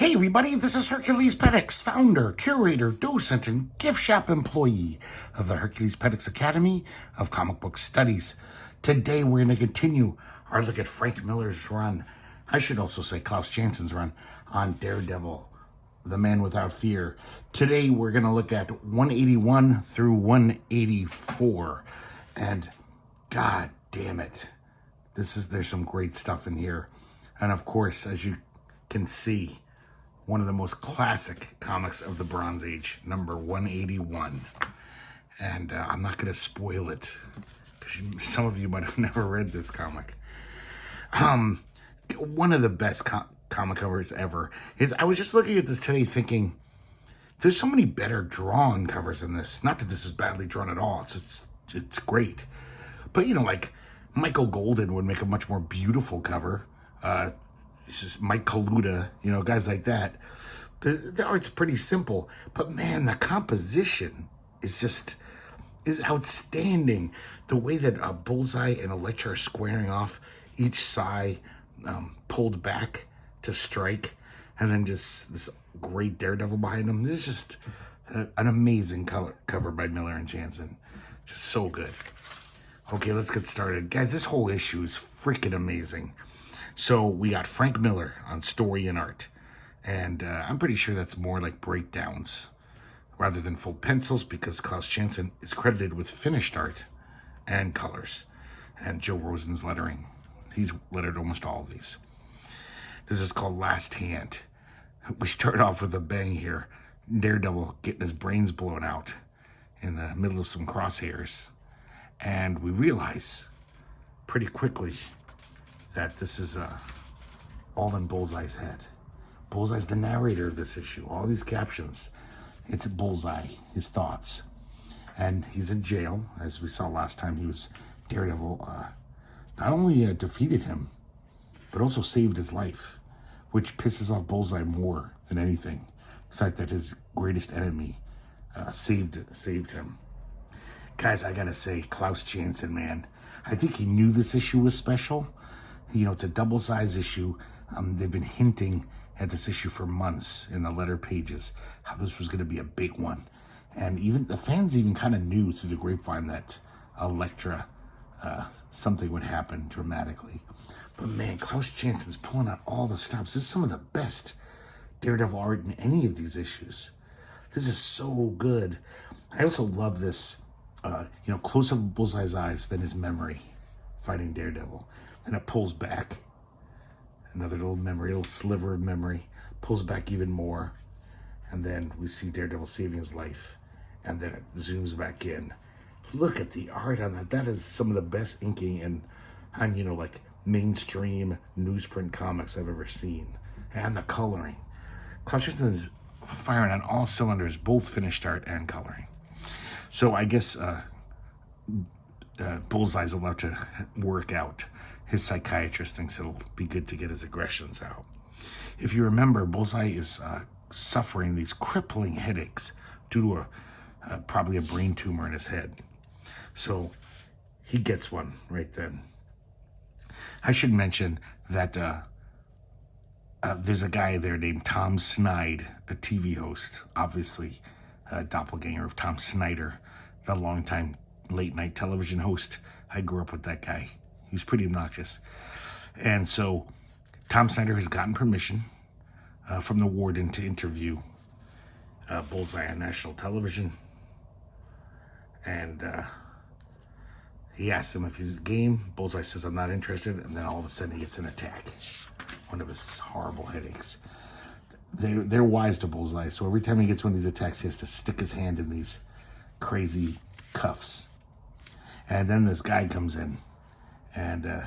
Hey everybody, this is Hercules Pedix, founder, curator, docent, and gift shop employee of the Hercules Pedix Academy of Comic Book Studies. Today we're going to continue our look at Frank Miller's run, I should also say Klaus Janson's run, on Daredevil, The Man Without Fear. Today we're going to look at 181 through 184, and god damn it, there's some great stuff in here. And of course, as you can see, one of the most classic comics of the Bronze Age, number 181. And I'm not going to spoil it, because some of you might have never read this comic. One of the best comic covers ever. I was just looking at this today thinking, there's so many better drawn covers than this. Not that this is badly drawn at all. It's great. But, you know, like, Michael Golden would make a much more beautiful cover. It's just Mike Kaluta, you know, guys like that. The art's pretty simple, but man, the composition is outstanding. The way that Bullseye and Elektra are squaring off, each side pulled back to strike, and then just this great Daredevil behind them. This is just an amazing cover by Miller and Janson. Just so good. Okay, let's get started. Guys, this whole issue is freaking amazing. So we got Frank Miller on story and art. And I'm pretty sure that's more like breakdowns rather than full pencils, because Klaus Janson is credited with finished art and colors. And Joe Rosen's lettering. He's lettered almost all of these. This is called Last Hand. We start off with a bang here. Daredevil getting his brains blown out in the middle of some crosshairs. And we realize pretty quickly that this is all in Bullseye's head. Bullseye's the narrator of this issue. All these captions, it's Bullseye, his thoughts. And he's in jail, as we saw last time. He was Daredevil. Not only defeated him, but also saved his life, which pisses off Bullseye more than anything. The fact that his greatest enemy saved him. Guys, I gotta say, Klaus Janson, man, I think he knew this issue was special. You know, it's a double-size issue. They've been hinting at this issue for months in the letter pages, how this was going to be a big one. And even the fans even kind of knew through the grapevine that Elektra, something would happen dramatically. But man, Klaus Janson's pulling out all the stops. This is some of the best Daredevil art in any of these issues. This is so good. I also love this, close-up of Bullseye's eyes, then his memory fighting Daredevil. And it pulls back. Another little memory, little sliver of memory. Pulls back even more. And then we see Daredevil saving his life. And then it zooms back in. Look at the art on that. That is some of the best inking on like mainstream newsprint comics I've ever seen. And the coloring. Klaus Janson is firing on all cylinders, both finished art and coloring. So I guess Bullseye's allowed to work out. His psychiatrist thinks it'll be good to get his aggressions out. If you remember, Bullseye is suffering these crippling headaches due to probably a brain tumor in his head. So he gets one right then. I should mention that there's a guy there named Tom Snide, a TV host, obviously a doppelganger of Tom Snyder, the longtime late-night television host. I grew up with that guy. He was pretty obnoxious. And so Tom Snyder has gotten permission from the warden to interview Bullseye on national television. And he asks him if he's game. Bullseye says, I'm not interested. And then all of a sudden he gets an attack. One of his horrible headaches. They're wise to Bullseye. So every time he gets one of these attacks, he has to stick his hand in these crazy cuffs. And then this guy comes in. And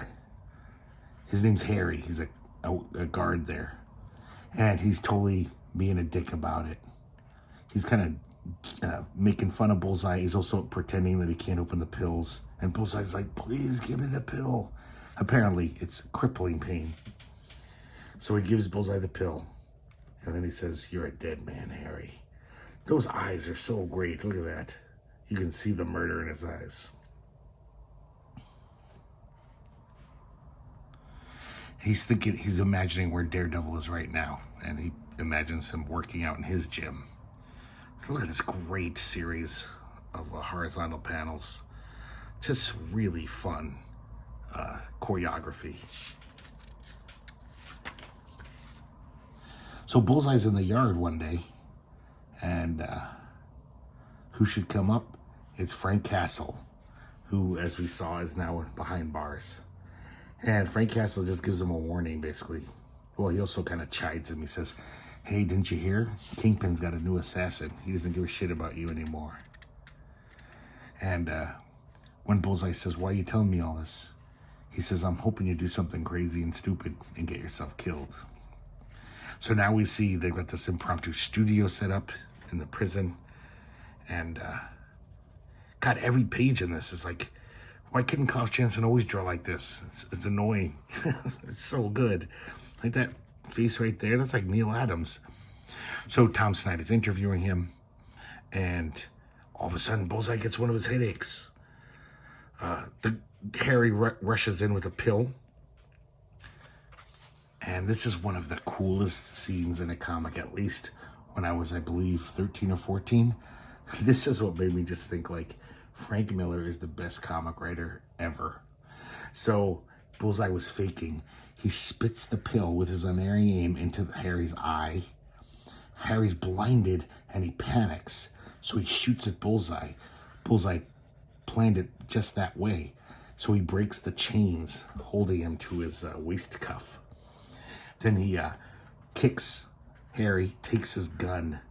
his name's Harry. He's a guard there. And he's totally being a dick about it. He's kind of making fun of Bullseye. He's also pretending that he can't open the pills. And Bullseye's like, please give me the pill. Apparently, it's crippling pain. So he gives Bullseye the pill. And then he says, you're a dead man, Harry. Those eyes are so great. Look at that. You can see the murder in his eyes. He's imagining where Daredevil is right now. And he imagines him working out in his gym. Look at this great series of horizontal panels. Just really fun choreography. So Bullseye's in the yard one day, and who should come up? It's Frank Castle, who, as we saw, is now behind bars. And Frank Castle just gives him a warning, basically. Well, he also kind of chides him. He says, hey, didn't you hear? Kingpin's got a new assassin. He doesn't give a shit about you anymore. And when Bullseye says, why are you telling me all this? He says, I'm hoping you do something crazy and stupid and get yourself killed. So now we see they've got this impromptu studio set up in the prison. And God, every page in this is like, why couldn't Klaus Janson always draw like this? It's annoying. It's so good. Like that face right there, that's like Neil Adams. So Tom Snyder's interviewing him, and all of a sudden Bullseye gets one of his headaches. Harry rushes in with a pill. And this is one of the coolest scenes in a comic, at least when I was, I believe, 13 or 14. This is what made me just think, like, Frank Miller is the best comic writer ever. So Bullseye was faking. He spits the pill with his unerring aim into Harry's eye. Harry's blinded and he panics. So he shoots at Bullseye. Bullseye planned it just that way. So he breaks the chains holding him to his waist cuff. Then he kicks Harry, takes his gun,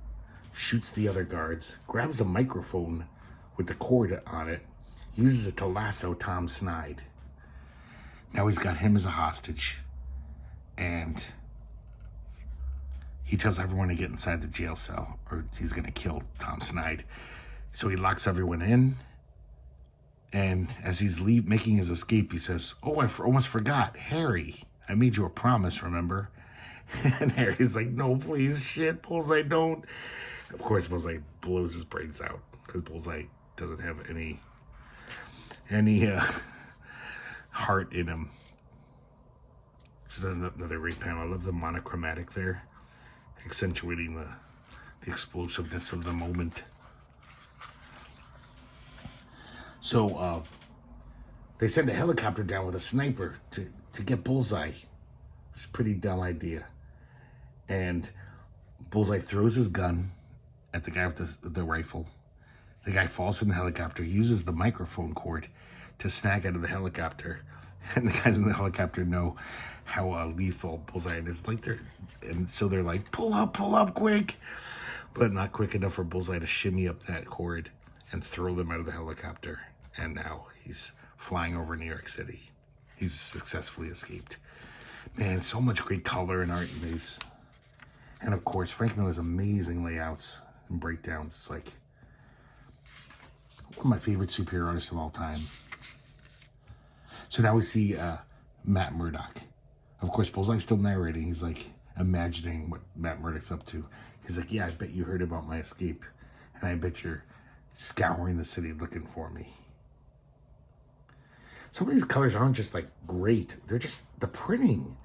shoots the other guards, grabs a microphone with the cord on it, uses it to lasso Tom Snyder. Now he's got him as a hostage, and he tells everyone to get inside the jail cell or he's going to kill Tom Snyder. So he locks everyone in, and as he's making his escape, he says, oh, I almost forgot, Harry, I made you a promise, remember? And Harry's like, no, please, shit, Bullseye, don't. Of course, Bullseye blows his brains out because Bullseye doesn't have any heart in him. This is another great panel. I love the monochromatic there, accentuating the explosiveness of the moment. So they send a helicopter down with a sniper to get Bullseye. It's a pretty dumb idea. And Bullseye throws his gun at the guy with the rifle. The guy falls from the helicopter, uses the microphone cord to snag out of the helicopter. And the guys in the helicopter know how lethal Bullseye is. And so they're like, pull up quick. But not quick enough for Bullseye to shimmy up that cord and throw them out of the helicopter. And now he's flying over New York City. He's successfully escaped. Man, so much great color and art in these. And of course, Frank Miller's amazing layouts and breakdowns. It's like one of my favorite superhero artists of all time. So now we see Matt Murdock. Of course, Bullseye's still narrating. He's like imagining what Matt Murdock's up to. He's like, yeah, I bet you heard about my escape. And I bet you're scouring the city looking for me. Some of these colors aren't just like great. They're just the printing.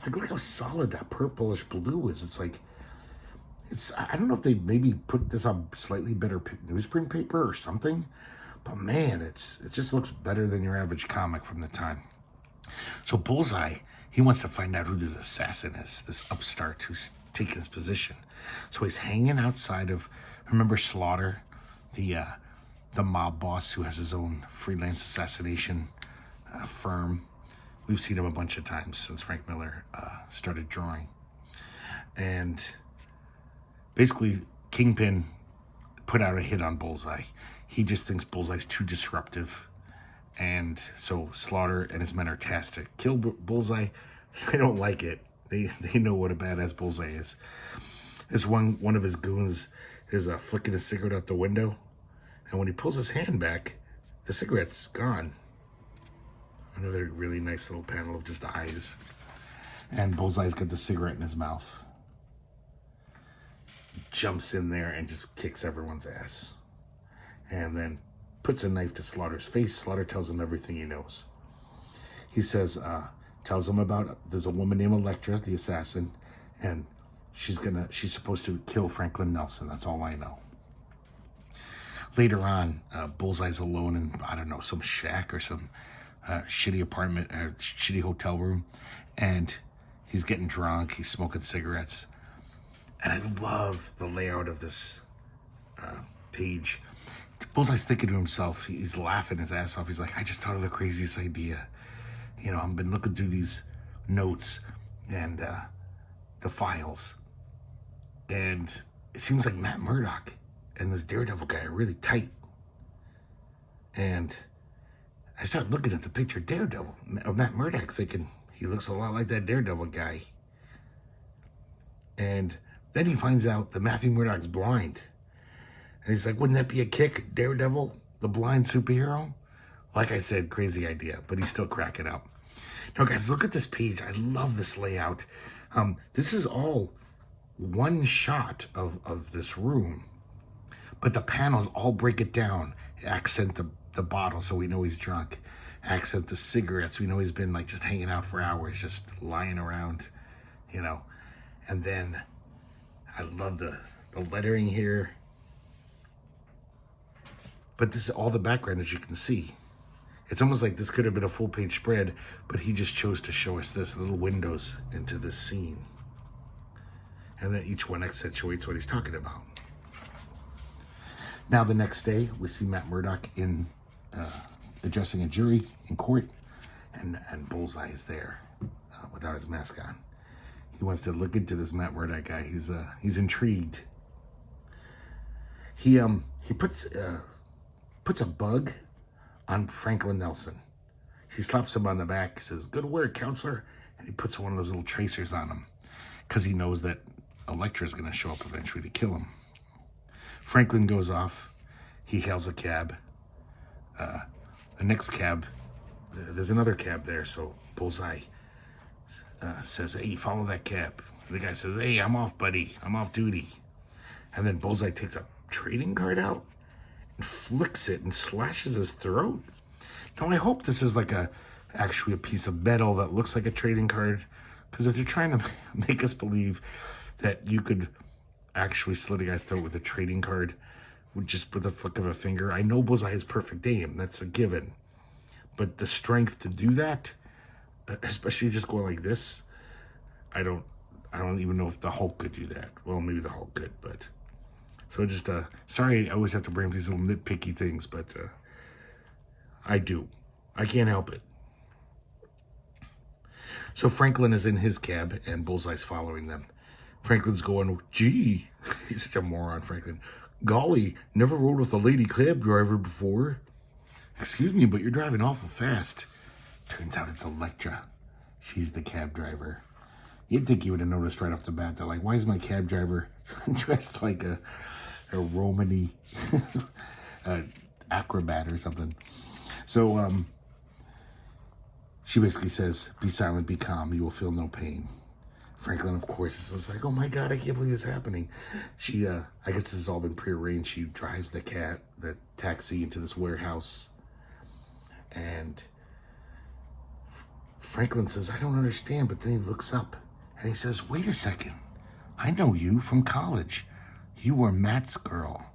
Like, look how solid that purplish blue is. It's like, I don't know if they maybe put this on slightly better newsprint paper or something. But man, it just looks better than your average comic from the time. So Bullseye, he wants to find out who this assassin is, this upstart who's taking his position. So he's hanging outside of, remember Slaughter, the mob boss who has his own freelance assassination firm. We've seen him a bunch of times since Frank Miller started drawing. And basically, Kingpin put out a hit on Bullseye. He just thinks Bullseye's too disruptive. And so Slaughter and his men are tasked to kill Bullseye. They don't like it. They know what a badass Bullseye is. This one of his goons is flicking a cigarette out the window. And when he pulls his hand back, the cigarette's gone. Another really nice little panel of just eyes. And Bullseye's got the cigarette in his mouth. Jumps in there and just kicks everyone's ass. And then puts a knife to Slaughter's face. Slaughter tells him everything he knows. He says, tells him about, there's a woman named Elektra, the assassin, and she's supposed to kill Franklin Nelson. That's all I know. Later on, Bullseye's alone in, I don't know, some shack or some shitty apartment or shitty hotel room, and he's getting drunk. He's smoking cigarettes, and I love the layout of this page. Bullseye's thinking to himself, he's laughing his ass off. He's like, I just thought of the craziest idea. You know, I've been looking through these notes and the files, and it seems like Matt Murdock and this Daredevil guy are really tight. And I started looking at the picture of Daredevil, of Matt Murdock, thinking he looks a lot like that Daredevil guy. And then he finds out that Matthew Murdock's blind. And he's like, wouldn't that be a kick, Daredevil, the blind superhero? Like I said, crazy idea, but he's still cracking up. Now, guys, look at this page. I love this layout. This is all one shot of this room, but the panels all break it down. Accent the bottle so we know he's drunk. Accent the cigarettes. We know he's been like just hanging out for hours, just lying around, you know. And then I love the lettering here. But this is all the background, as you can see. It's almost like this could have been a full-page spread, but he just chose to show us this little windows into this scene. And then each one accentuates what he's talking about. Now, the next day, we see Matt Murdock in addressing a jury in court, and Bullseye is there without his mask on. He wants to look into this Matt Murdock guy. He's intrigued. He puts a bug on Franklin Nelson. He slaps him on the back, says, good work, counselor. And he puts one of those little tracers on him because he knows that Elektra is going to show up eventually to kill him. Franklin goes off. He hails a cab. The next cab, there's another cab there, so Bullseye says, hey, follow that cab. The guy says, hey, I'm off, buddy. I'm off duty. And then Bullseye takes a trading card out and flicks it and slashes his throat. Now, I hope this is like actually a piece of metal that looks like a trading card, because if they're trying to make us believe that you could actually slit a guy's throat with a trading card with the flick of a finger, I know Bullseye has perfect aim. That's a given. But the strength to do that, especially just going like this, I don't even know if the Hulk could do that. Well, maybe the Hulk could, but... So just, sorry, I always have to bring up these little nitpicky things, but I do. I can't help it. So Franklin is in his cab, and Bullseye's following them. Franklin's going, gee, he's such a moron, Franklin. Golly, never rode with a lady cab driver before. Excuse me, but you're driving awful fast. Turns out it's Elektra. She's the cab driver. You'd think you would have noticed right off the bat. They're like, why is my cab driver dressed like a Romany acrobat or something? So she basically says, be silent, be calm, you will feel no pain. Franklin, of course, is just like, oh my God, I can't believe this is happening. She, I guess this has all been prearranged. She drives the taxi into this warehouse. And Franklin says, I don't understand. But then he looks up and he says, wait a second. I know you from college. You were Matt's girl,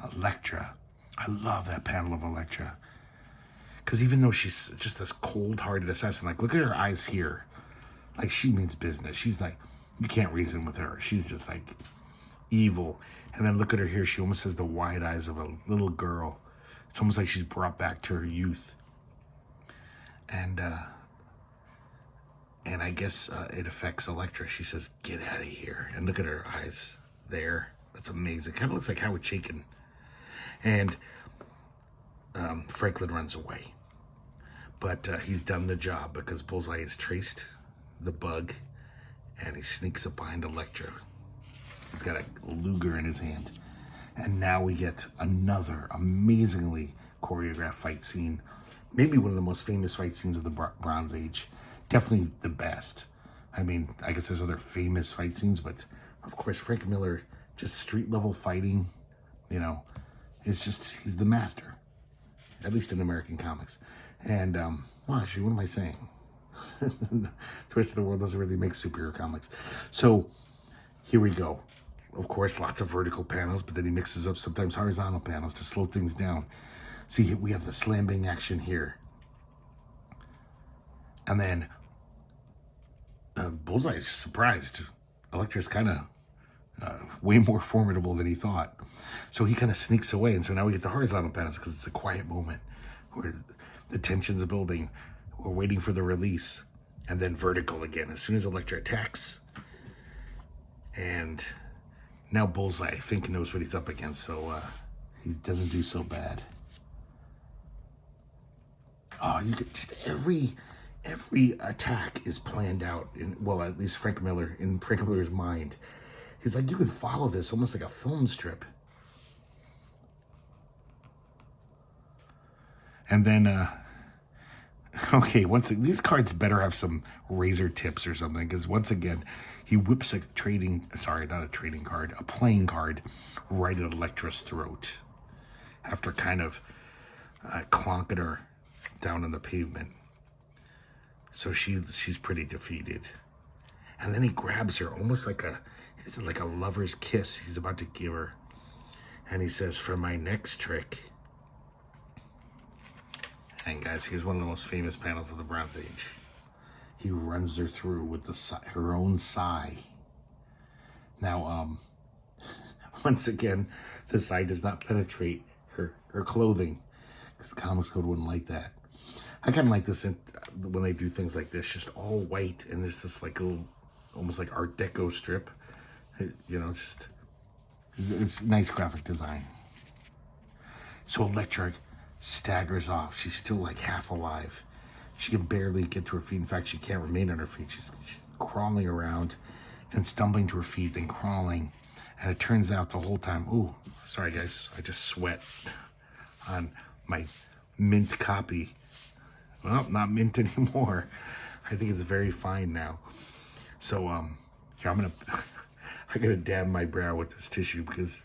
Elektra. I love that panel of Elektra. Because even though she's just this cold-hearted assassin, like, look at her eyes here. Like, she means business. She's like, you can't reason with her. She's just like evil. And then look at her here. She almost has the wide eyes of a little girl. It's almost like she's brought back to her youth. And I guess it affects Elektra. She says, get out of here. And look at her eyes there. That's amazing. Kind of looks like Howard Chaykin. And Franklin runs away. But he's done the job because Bullseye has traced the bug, and he sneaks up behind Elektra. He's got a Luger in his hand. And now we get another amazingly choreographed fight scene. Maybe one of the most famous fight scenes of the Bronze Age. Definitely the best. I mean, I guess there's other famous fight scenes, but of course Frank Miller, just street level fighting, you know, he's the master. At least in American comics. And, well, actually, what am I saying? The rest of the world doesn't really make superhero comics. So Here we go. Of course, lots of vertical panels, but then he mixes up sometimes horizontal panels to slow things down. See, we have the slam bang action here. And then Bullseye's surprised. Elektra's kind of way more formidable than he thought. So he kind of sneaks away. And so now we get the horizontal panels because it's a quiet moment where the tension's building. We're waiting for the release. And then vertical again as soon as Elektra attacks. And now Bullseye, I think, knows what he's up against. So he doesn't do so bad. Oh, you get just every attack is planned out in, well, at least Frank Miller's mind. He's like, you can follow this almost like a film strip. And then, okay, these cards better have some razor tips or something, because once again, he whips a playing card right at Elektra's throat after kind of clonking her down on the pavement. So she's pretty defeated. And then he grabs her almost like a lover's kiss he's about to give her. And he says, for my next trick. And guys, here's one of the most famous panels of the Bronze Age. He runs her through with her own sigh. Now, once again, the sigh does not penetrate her clothing, because the comics code wouldn't like that. I kind of like this when they do things like this, just all white, and there's this like little, almost like Art Deco strip. You know, it's nice graphic design. So Elektra staggers off. She's still like half alive. She can barely get to her feet. In fact, she can't remain on her feet. She's crawling around, then stumbling to her feet, then crawling. And it turns out the whole time, ooh, sorry guys, I just sweat on my mint copy. Well, not mint anymore. I think it's very fine now. So, here, I'm gonna dab my brow with this tissue, because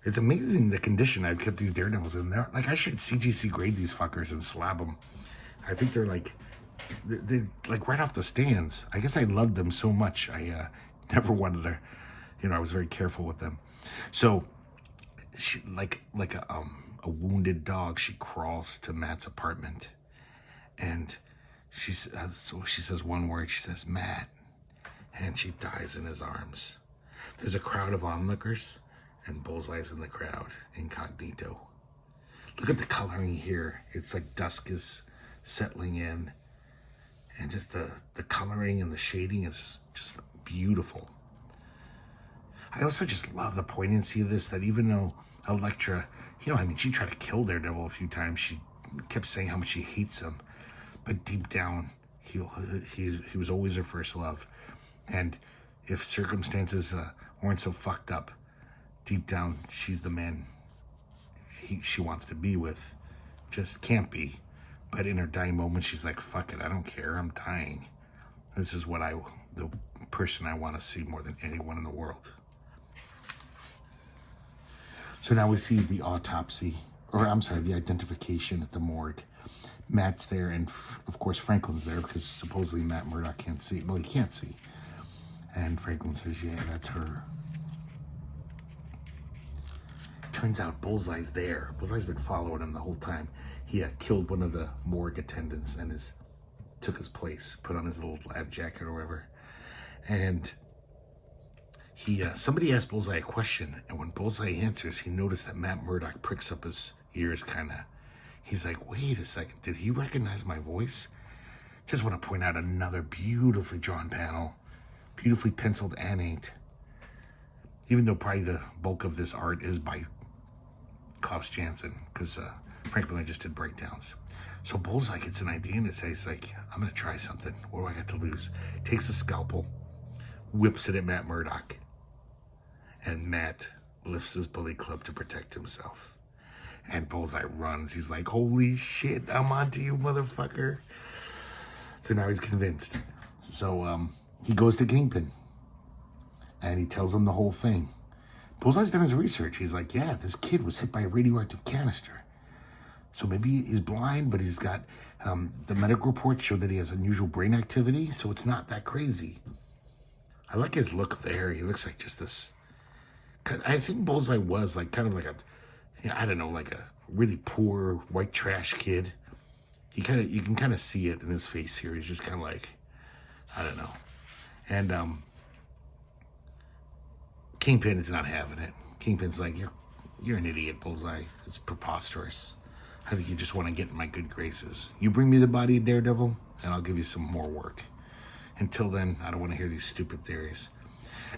it's amazing the condition I've kept these Daredevils in there. Like, I should CGC grade these fuckers and slab them. I think they're like right off the stands. I guess I loved them so much. I never wanted to, I was very careful with them. So she, like a wounded dog, she crawls to Matt's apartment, and she says one word. She says, Matt, and she dies in his arms. There's a crowd of onlookers, and Bullseye's in the crowd, incognito. Look at the coloring here. It's like dusk is settling in, and just the coloring and the shading is just beautiful. I also just love the poignancy of this, that even though Elektra, she tried to kill Daredevil a few times. She kept saying how much she hates him, but deep down, he was always her first love. And if circumstances weren't so fucked up, deep down, she's the man she wants to be with. Just can't be. But in her dying moment, she's like, fuck it, I don't care, I'm dying. This is the person I want to see more than anyone in the world. So now we see the the identification at the morgue. Matt's there, and of course Franklin's there, because supposedly Matt Murdock can't see. Well, he can't see. And Franklin says, yeah, that's her. Turns out Bullseye's there. Bullseye's been following him the whole time. He killed one of the morgue attendants and took his place, put on his little lab jacket or whatever. And somebody asked Bullseye a question, and when Bullseye answers, he noticed that Matt Murdock pricks up his ears he's like, wait a second, did he recognize my voice? Just want to point out another beautifully drawn panel, beautifully penciled and inked. Even though probably the bulk of this art is by Klaus Janson, because Frank Miller just did breakdowns. So Bullseye gets an idea and he's like, I'm going to try something. What do I got to lose? Takes a scalpel, whips it at Matt Murdock. And Matt lifts his bully club to protect himself. And Bullseye runs. He's like, holy shit, I'm onto you, motherfucker. So now he's convinced. So he goes to Kingpin. And he tells him the whole thing. Bullseye's done his research. He's like, yeah, this kid was hit by a radioactive canister. So maybe he's blind, but he's got, the medical reports show that he has unusual brain activity, so it's not that crazy. I like his look there. He looks like just this. 'Cause I think Bullseye was like kind of like a, yeah, I don't know, like a really poor white trash kid. You can kind of see it in his face here. He's just kind of like, I don't know. And Kingpin is not having it. Kingpin's like, you're an idiot, Bullseye. It's preposterous. I think you just want to get in my good graces. You bring me the body of Daredevil, and I'll give you some more work. Until then, I don't want to hear these stupid theories.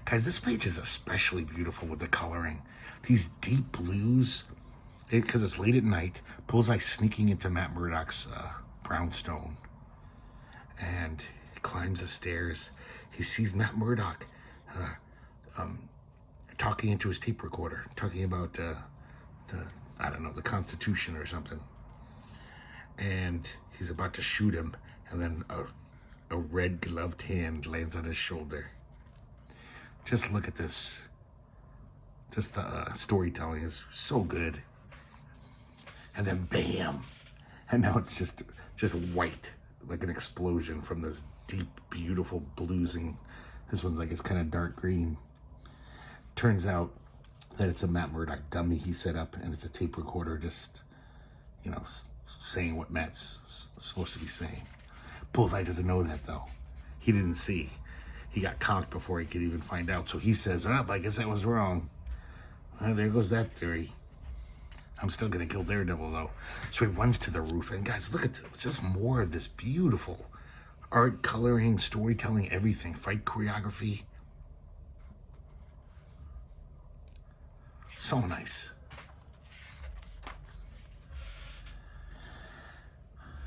Guys, this page is especially beautiful with the coloring. These deep blues, because it's late at night. Bullseye sneaking into Matt Murdock's brownstone. And he climbs the stairs. He sees Matt Murdock talking into his tape recorder, talking about I don't know, the Constitution or something. And he's about to shoot him, and then a red gloved hand lands on his shoulder. Just look at this. Just the storytelling is so good. And then bam, and now it's just white, like an explosion from this deep, beautiful bluesing. This one's like it's kind of dark green. Turns out that it's a Matt Murdock dummy he set up, and it's a tape recorder just, you know, saying what Matt's supposed to be saying. Bullseye doesn't know that, though. He didn't see. He got conked before he could even find out. So he says, oh, I guess I was wrong. There goes that theory. I'm still going to kill Daredevil, though. So he runs to the roof. And guys, look at this. Just more of this beautiful art, coloring, storytelling, everything. Fight choreography. So nice.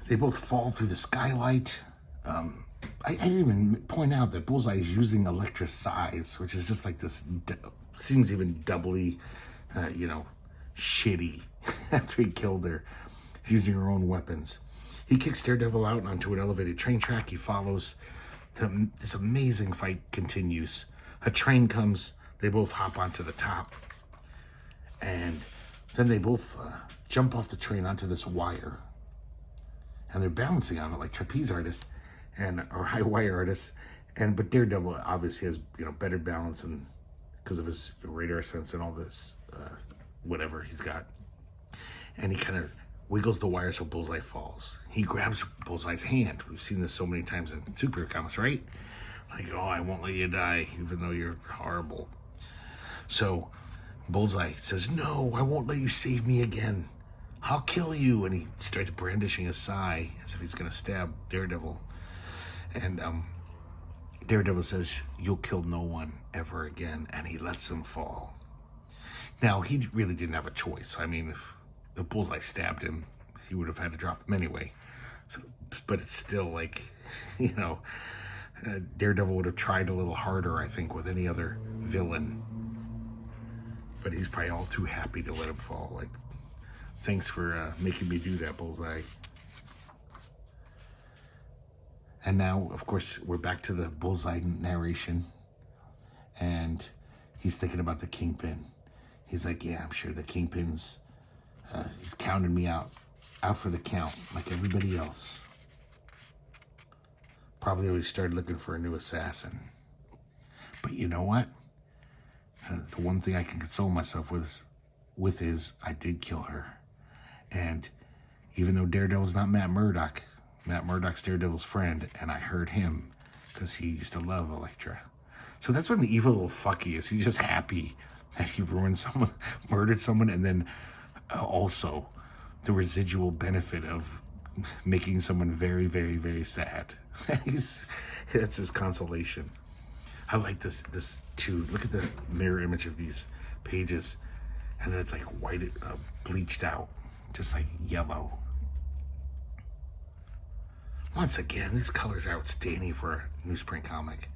They both fall through the skylight. I didn't even point out that Bullseye is using Elektra's size, which is just like this, seems even doubly, shitty after he killed her. He's using her own weapons. He kicks Daredevil out onto an elevated train track. He follows. This amazing fight continues. A train comes. They both hop onto the top. And then they both jump off the train onto this wire. And they're balancing on it like trapeze artists or high wire artists. But Daredevil obviously has better balance and because of his radar sense and all this whatever he's got. And he kind of wiggles the wire so Bullseye falls. He grabs Bullseye's hand. We've seen this so many times in superhero comics, right? Like, oh, I won't let you die, even though you're horrible. So Bullseye says, no, I won't let you save me again. I'll kill you. And he starts brandishing a sai as if he's going to stab Daredevil. And Daredevil says, you'll kill no one ever again. And he lets him fall. Now, he really didn't have a choice. I mean, if Bullseye stabbed him, he would have had to drop him anyway. So, but it's still like, Daredevil would have tried a little harder, I think, with any other villain. But he's probably all too happy to let him fall. Like, thanks for making me do that, Bullseye. And now, of course, we're back to the Bullseye narration. And he's thinking about the Kingpin. He's like, yeah, I'm sure the Kingpin's, he's counted me out for the count, like everybody else. Probably already started looking for a new assassin. But you know what? The one thing I can console myself with is I did kill her. And even though Daredevil's not Matt Murdock's Daredevil's friend, and I hurt him because he used to love Elektra. So that's what an evil little fuck he is. He's just happy that he ruined someone, murdered someone, and then also the residual benefit of making someone very, very, very sad. That's his consolation. I like this too. Look at the mirror image of these pages, and then it's like white, bleached out, just like yellow. Once again, these colors are outstanding for a newsprint comic.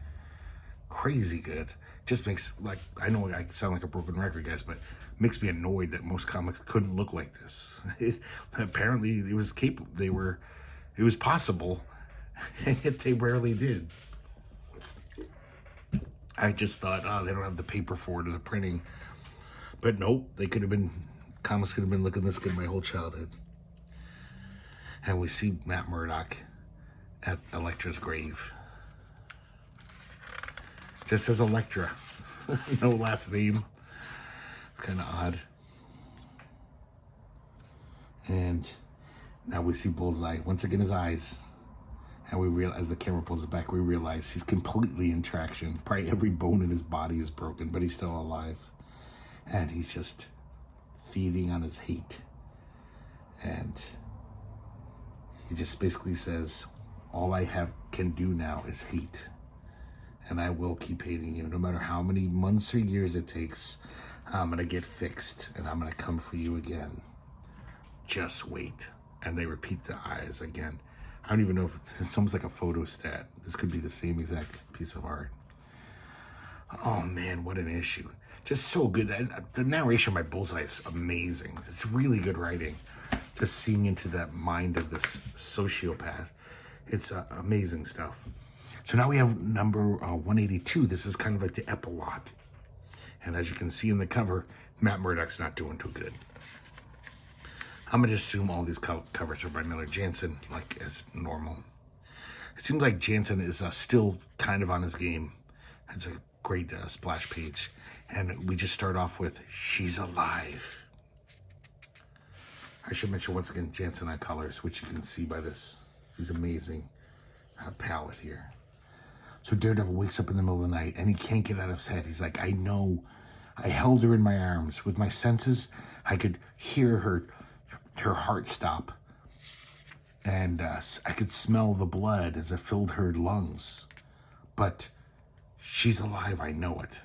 Crazy good. Just makes, like, I know I sound like a broken record, guys, but makes me annoyed that most comics couldn't look like this. Apparently, it was capable. It was possible, and yet they rarely did. I just thought, oh, they don't have the paper for it or the printing. But nope, comics could have been looking this good my whole childhood. And we see Matt Murdock at Elektra's grave. Just says Elektra. No last name. Kind of odd. And now we see Bullseye. Once again, his eyes. And we realize, as the camera pulls it back, we realize he's completely in traction. Probably every bone in his body is broken, but he's still alive. And he's just feeding on his hate. And he just basically says, all I can do now is hate. And I will keep hating you. No matter how many months or years it takes, I'm going to get fixed. And I'm going to come for you again. Just wait. And they repeat the eyes again. I don't even know if it's almost like a photo stat. This could be the same exact piece of art. Oh man, what an issue. Just so good. And the narration by Bullseye is amazing. It's really good writing. Just seeing into that mind of this sociopath. It's amazing stuff. So now we have number 182. This is kind of like the epilogue. And as you can see in the cover, Matt Murdock's not doing too good. I'm going to just assume all these covers are by Miller Janson, like as normal. It seems like Janson is still kind of on his game. It's a great splash page. And we just start off with, she's alive. I should mention once again, Janson on colors, which you can see by this. These amazing palette here. So Daredevil wakes up in the middle of the night and he can't get out of his head. He's like, I know. I held her in my arms. With my senses, I could hear her heart stop. And I could smell the blood as it filled her lungs. But she's alive, I know it.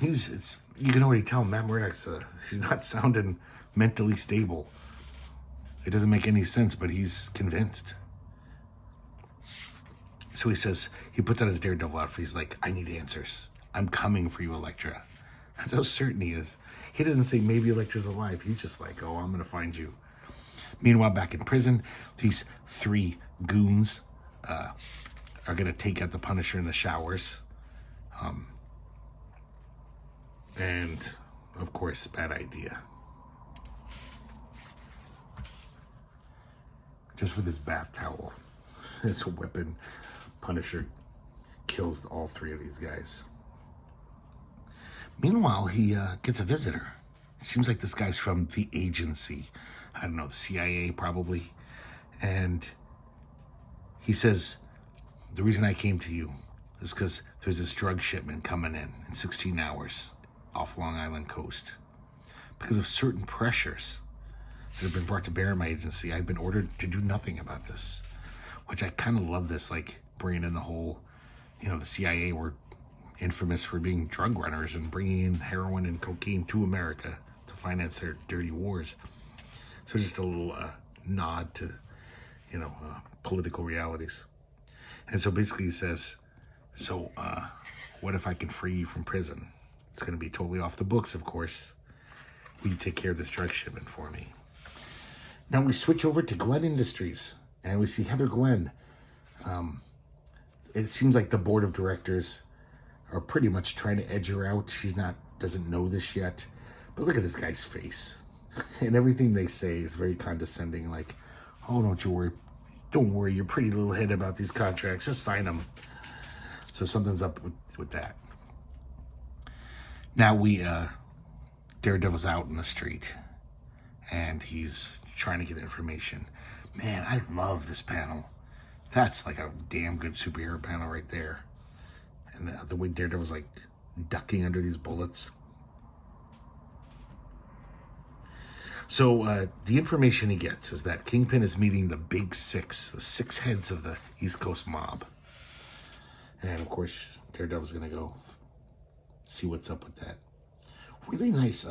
You can already tell Matt Murdock's he's not sounding mentally stable. It doesn't make any sense, but he's convinced. So he says, he puts on his Daredevil outfit. He's like, I need answers. I'm coming for you, Elektra. That's how certain he is. He doesn't say maybe Elektra's alive. He's just like, oh, I'm going to find you. Meanwhile, back in prison, these three goons are going to take out the Punisher in the showers. And, of course, bad idea. Just with his bath towel as a weapon, Punisher kills all three of these guys. Meanwhile, he gets a visitor. It seems like this guy's from the agency. I don't know, the CIA probably. And he says, the reason I came to you is because there's this drug shipment coming in 16 hours off Long Island coast. Because of certain pressures that have been brought to bear in my agency, I've been ordered to do nothing about this. Which I kind of love this, like, bringing in the whole, the CIA were infamous for being drug runners and bringing in heroin and cocaine to America to finance their dirty wars. So just a little nod to, political realities. And so basically he says, so what if I can free you from prison? It's going to be totally off the books, of course. Will you take care of this drug shipment for me? Now we switch over to Glenn Industries, and we see Heather Glenn. It seems like the board of directors are pretty much trying to edge her out. Doesn't know this yet. But look at this guy's face. And everything they say is very condescending, like, oh, don't worry your pretty little head about these contracts, just sign them. So something's up with that. Now Daredevil's out in the street, and he's trying to get information. Man, I love this panel. That's like a damn good superhero panel right there. And the way Daredevil's like ducking under these bullets. So the information he gets is that Kingpin is meeting the big six, the six heads of the East Coast mob. And of course, Daredevil's going to go see what's up with that. Really nice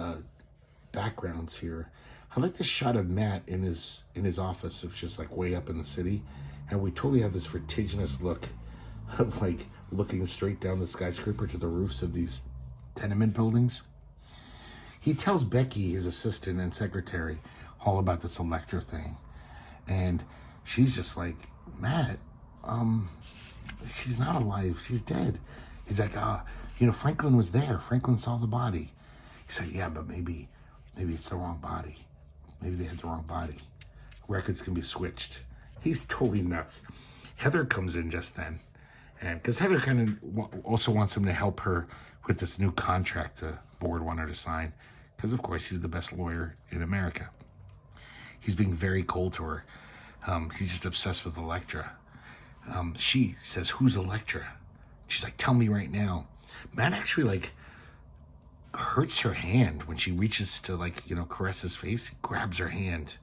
backgrounds here. I like this shot of Matt in his office. It's just like way up in the city. And we totally have this vertiginous look of like looking straight down the skyscraper to the roofs of these tenement buildings. He tells Becky, his assistant and secretary, all about this Elektra thing. And she's just like, Matt, she's not alive. She's dead. He's like, Franklin was there. Franklin saw the body. He said, yeah, but maybe it's the wrong body. Maybe they had the wrong body. Records can be switched. He's totally nuts. Heather comes in just then, And because Heather kind of also wants him to help her with this new contract the board want her to sign, because of course he's the best lawyer in America. He's being very cold to her. He's just obsessed with Elektra. She says, "Who's Elektra?" She's like, "Tell me right now." Matt actually like hurts her hand when she reaches to caress his face. He grabs her hand.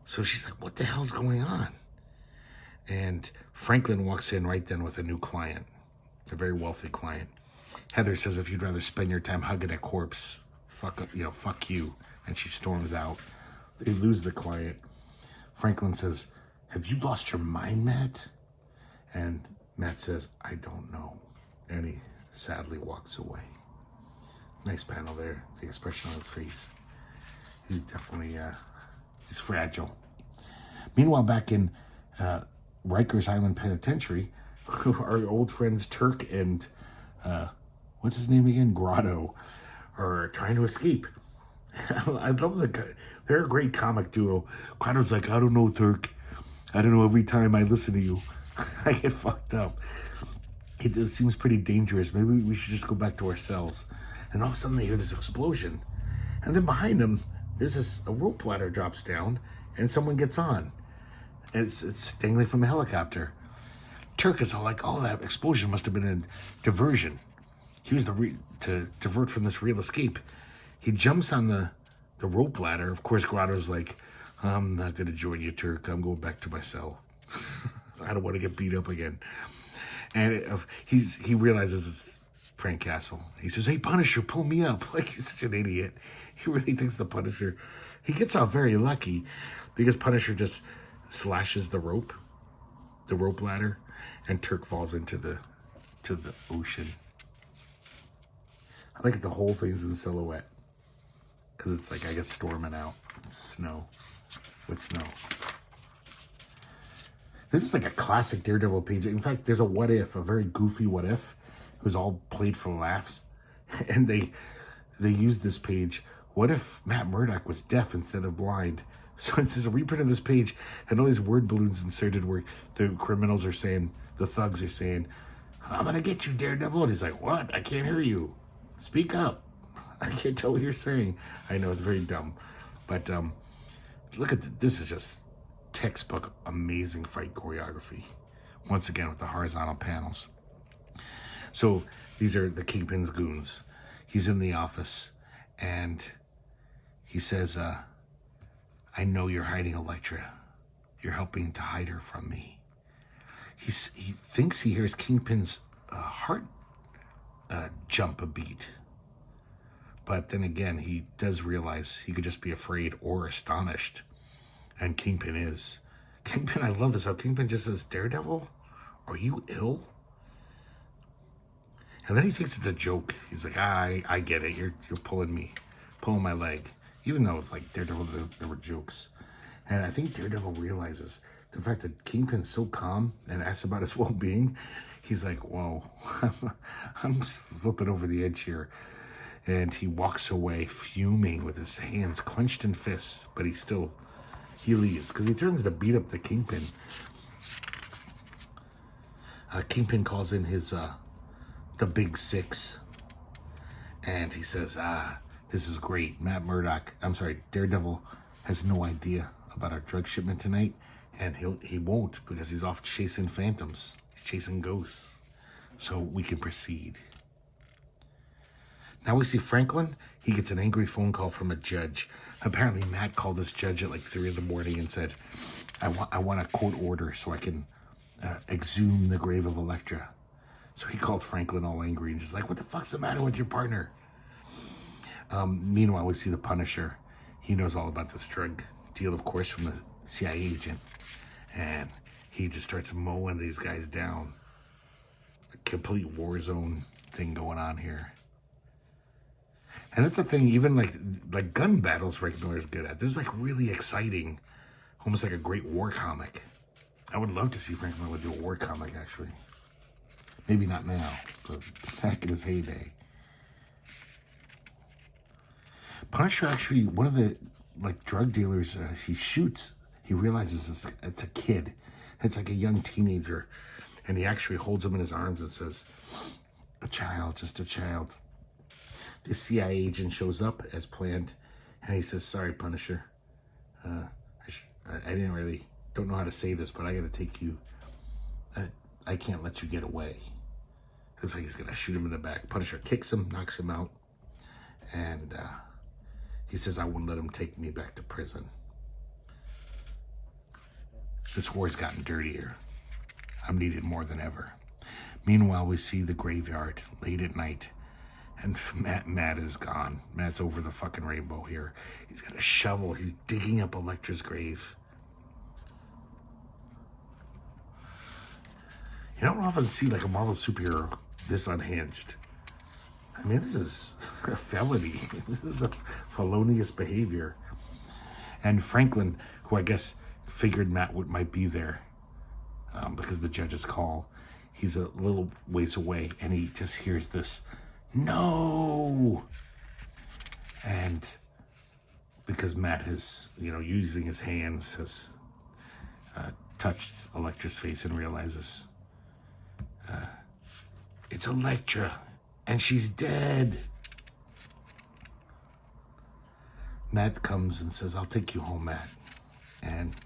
So she's like, "What the hell's going on?" And Franklin walks in right then with a new client, a very wealthy client. Heather says, "If you'd rather spend your time hugging a corpse, fuck you." And she storms out. They lose the client. Franklin says, "Have you lost your mind, Matt?" And Matt says, "I don't know." And he sadly walks away. Nice panel there. The expression on his face. He's definitely, he's fragile. Meanwhile, back in Rikers Island Penitentiary, our old friends Turk and, what's his name again? Grotto, are trying to escape. I love the guy. They're a great comic duo. Grotto's like, "I don't know, Turk. I don't know, every time I listen to you, I get fucked up. It seems pretty dangerous. Maybe we should just go back to our cells." And all of a sudden they hear this explosion. And then behind them, there's a rope ladder drops down and someone gets on. And it's dangling from a helicopter. Turk is all like, "Oh, that explosion must have been a diversion." He was to divert from this real escape. He jumps on the rope ladder. Of course, Grotto's like, "I'm not going to join you, Turk. I'm going back to my cell. I don't want to get beat up again." And he realizes it's Frank Castle. He says, "Hey, Punisher, pull me up." Like, he's such an idiot. He really thinks the Punisher... He gets off very lucky because Punisher just slashes the rope ladder, and Turk falls into the ocean. I like it, the whole thing's in silhouette because it's like, I guess, storming out. Snow. This is like a classic Daredevil page. In fact, there's a what if, a very goofy what if. It was all played for laughs. And they used this page. What if Matt Murdock was deaf instead of blind? So it's a reprint of this page, and all these word balloons inserted where the criminals are saying, the thugs are saying, "I'm gonna get you, Daredevil." And he's like, "What? I can't hear you. Speak up. I can't tell what you're saying." I know, it's very dumb. But look at this. Is just textbook amazing fight choreography. Once again with the horizontal panels. So these are the Kingpin's goons. He's in the office and he says, "I know you're hiding Elektra. You're helping to hide her from me." He thinks he hears Kingpin's heart jump a beat. But then again, he does realize he could just be afraid or astonished. And Kingpin is. Kingpin, I love this. How Kingpin just says, "Daredevil, are you ill?" And then he thinks it's a joke. He's like, I get it. You're pulling my leg. Even though it's like Daredevil, there were jokes. And I think Daredevil realizes the fact that Kingpin's so calm and asks about his well-being. He's like, "Whoa, I'm slipping over the edge here." And he walks away fuming with his hands clenched in fists. But he leaves because he turns to beat up the Kingpin. Kingpin calls in his the Big Six, and he says, "This is great. Daredevil has no idea about our drug shipment tonight, and he won't because he's off chasing phantoms. He's chasing ghosts, so we can proceed." Now we see Franklin. He gets an angry phone call from a judge. Apparently, Matt called this judge at like 3 a.m. and said, I want a court order so I can exhume the grave of Elektra." So he called Franklin all angry and just like, "What the fuck's the matter with your partner?" Meanwhile, we see the Punisher. He knows all about this drug deal, of course, from the CIA agent. And he just starts mowing these guys down. A complete war zone thing going on here. And that's the thing, even like gun battles, Frank Miller's good at. This is like really exciting, almost like a great war comic. I would love to see Frank Miller do a war comic, actually. Maybe not now, but back in his heyday. Punisher actually, one of the drug dealers he shoots, he realizes it's a kid. It's like a young teenager. And he actually holds him in his arms and says, a child, just a child. The CIA agent shows up as planned, and he says, sorry, Punisher. I didn't really, don't know how to say this, but I got to take you. I can't let you get away. Looks like he's going to shoot him in the back. Punisher kicks him, knocks him out, and he says, I won't let him take me back to prison. This war's gotten dirtier. I'm needed more than ever. Meanwhile, we see the graveyard late at night, and Matt is gone. Matt's over the fucking rainbow here. He's got a shovel. He's digging up Elektra's grave. You don't often see like a Marvel superhero this unhinged. I mean, this is a felony. This is a felonious behavior. And Franklin, who I guess figured Matt might be there because the judge's call, he's a little ways away, and he just hears this, no! And because Matt has, using his hands, has touched Elektra's face and realizes it's Elektra, and she's dead. Matt comes and says, I'll take you home, Matt. And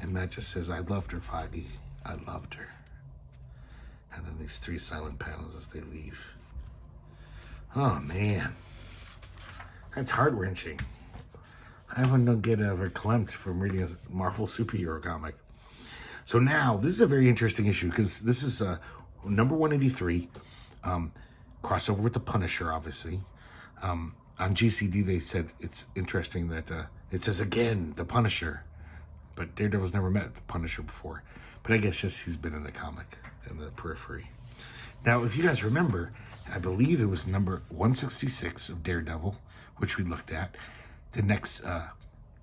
Matt just says, I loved her, Foggy. I loved her. And then these 3 silent panels as they leave. Oh, man. That's heart-wrenching. I haven't get verklempt from reading a Marvel superhero comic. So now, this is a very interesting issue, because this is number 183, crossover with the Punisher, obviously. On GCD, they said it's interesting that it says, again, the Punisher. But Daredevil's never met the Punisher before. But I guess just he's been in the comic, in the periphery. Now, if you guys remember, I believe it was number 166 of Daredevil, which we looked at. The next,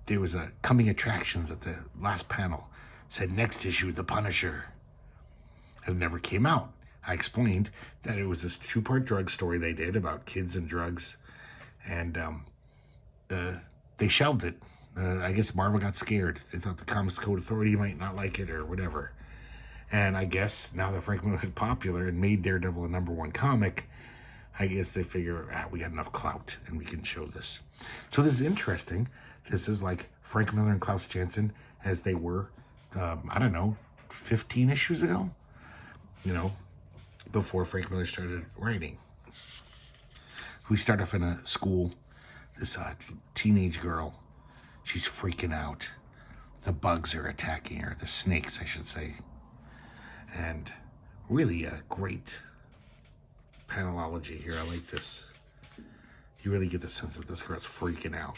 there was a coming attractions at the last panel. Said next issue, the Punisher. It never came out. I explained that it was this 2-part drug story they did about kids and drugs. And they shelved it. I guess Marvel got scared. They thought the Comics Code Authority might not like it or whatever. And I guess now that Frank Miller is popular and made Daredevil a #1 comic, I guess they figure, we got enough clout and we can show this. So this is interesting. This is like Frank Miller and Klaus Janson as they were, 15 issues ago, before Frank Miller started writing. We start off in a school, this teenage girl, she's freaking out. The bugs are attacking her, the snakes, I should say. And really a great panelology here. I like this. You really get the sense that this girl's freaking out.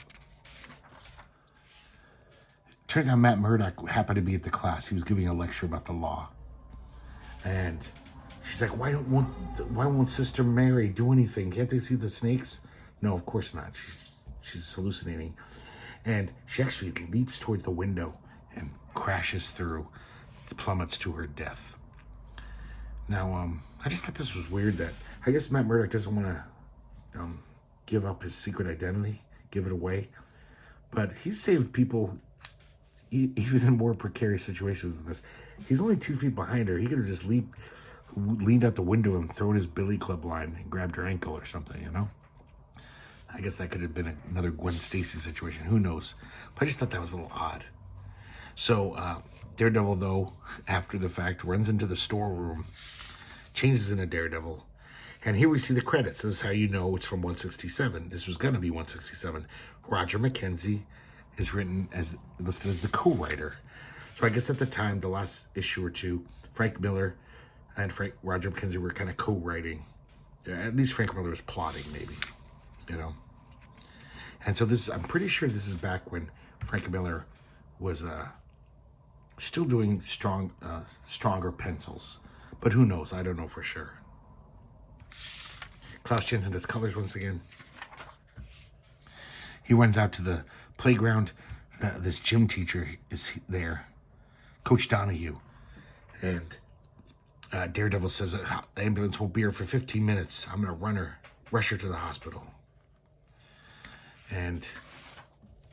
Turns out Matt Murdock happened to be at the class. He was giving a lecture about the law. And she's like, why won't Sister Mary do anything? Can't they see the snakes? No, of course not. She's hallucinating. And she actually leaps towards the window and crashes through, plummets to her death. Now, I just thought this was weird that, I guess Matt Murdock doesn't want to give up his secret identity, give it away. But he's saved people even in more precarious situations than this. He's only 2 feet behind her. He could have just leaned out the window and thrown his billy club line and grabbed her ankle or something, I guess that could have been another Gwen Stacy situation. Who knows? But I just thought that was a little odd. So Daredevil, though, after the fact, runs into the storeroom, changes into Daredevil. And here we see the credits. This is how you know it's from 167. This was going to be 167. Roger McKenzie is listed as the co-writer. So I guess at the time, the last issue or two, Frank Miller and Roger McKenzie were kind of co-writing. At least Frank Miller was plotting, maybe, And so I'm pretty sure this is back when Frank Miller was still doing stronger pencils. But who knows? I don't know for sure. Klaus Janson does colors once again. He runs out to the playground. This gym teacher is there, Coach Donahue. And Daredevil says, the ambulance won't be here for 15 minutes. I'm going to rush her to the hospital. And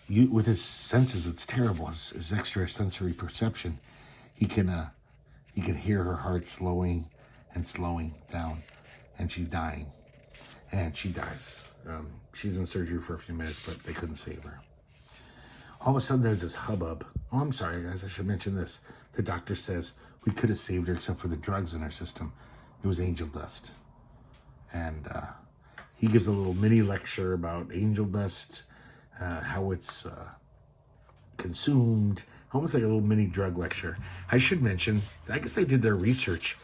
with his senses, it's terrible. His extrasensory perception, he can You can hear her heart slowing and slowing down, and she's dying. And she dies. She's in surgery for a few minutes, but they couldn't save her. All of a sudden, there's this hubbub. Oh, I'm sorry, guys. I should mention this. The doctor says we could have saved her except for the drugs in her system. It was angel dust. And he gives a little mini lecture about angel dust, how it's consumed, almost like a little mini drug lecture. I should mention, I guess they did their research.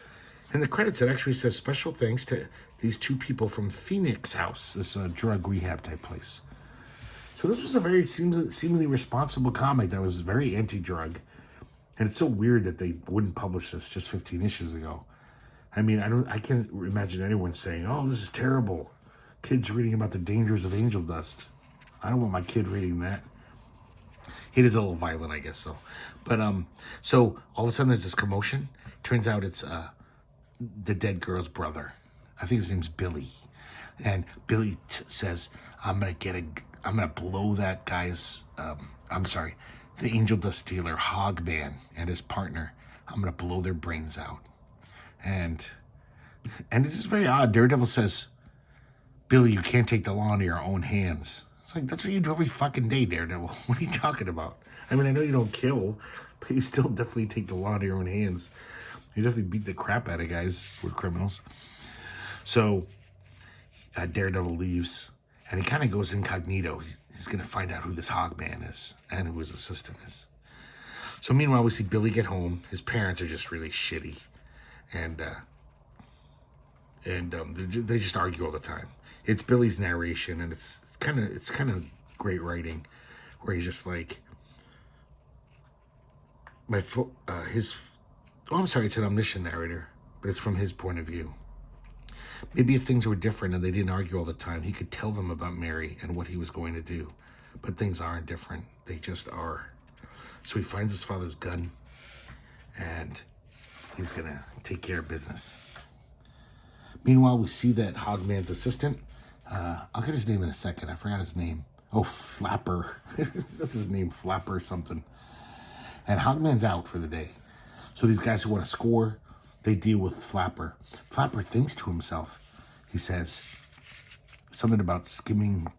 In the credits, it actually says special thanks to these two people from Phoenix House, this drug rehab type place. So this was a very seemingly responsible comic that was very anti-drug. And it's so weird that they wouldn't publish this just 15 issues ago. I mean, I can't imagine anyone saying, oh, this is terrible. Kids reading about the dangers of angel dust. I don't want my kid reading that. It is a little violent, I guess so. But, so all of a sudden there's this commotion. Turns out it's the dead girl's brother. I think his name's Billy. And Billy says, I'm gonna blow that guy's, the angel dust dealer, Hogman, and his partner. I'm gonna blow their brains out. And this is very odd. Daredevil says, Billy, you can't take the law into your own hands. It's like, that's what you do every fucking day, Daredevil. What are you talking about? I mean, I know you don't kill, but you still definitely take the law into your own hands. You definitely beat the crap out of guys who are criminals. So Daredevil leaves, and he kind of goes incognito. He's going to find out who this Hogman is and who his assistant is. So meanwhile, we see Billy get home. His parents are just really shitty. And they just argue all the time. It's Billy's narration, and it's kind of great writing, where he's just like, it's an omniscient narrator, but it's from his point of view. Maybe if things were different and they didn't argue all the time, he could tell them about Mary and what he was going to do. But things aren't different. They just are. So he finds his father's gun, and he's going to take care of business. Meanwhile, we see that Hogman's assistant, I'll get his name in a second. I forgot his name. Oh, Flapper. That's his name, Flapper something. And Hogman's out for the day. So these guys who want to score, they deal with Flapper. Flapper thinks to himself. He says something about skimming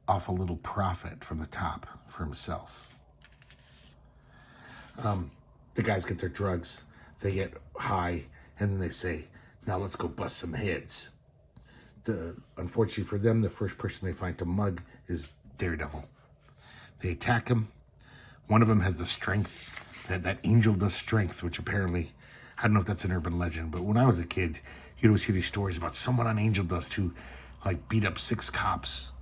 off a little profit from the top for himself. The guys get their drugs. They get high, and then they say, now let's go bust some heads. Unfortunately for them, the first person they find to mug is Daredevil. They attack him. One of them has the strength, that angel dust strength, which apparently, I don't know if that's an urban legend, but when I was a kid, you'd always hear these stories about someone on angel dust who like beat up 6 cops.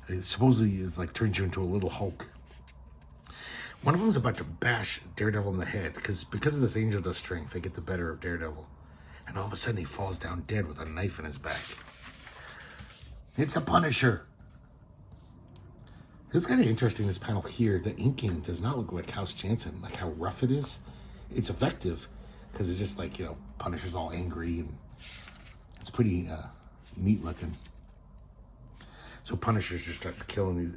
It supposedly is like turns you into a little Hulk. One of them's about to bash Daredevil in the head because of this angel dust strength, they get the better of Daredevil. And all of a sudden he falls down dead with a knife in his back. It's the Punisher. It's kind of interesting, this panel here. The inking does not look like House Janson, like how rough it is. It's effective because it's just like, Punisher's all angry, and it's pretty neat looking. So Punisher just starts killing these,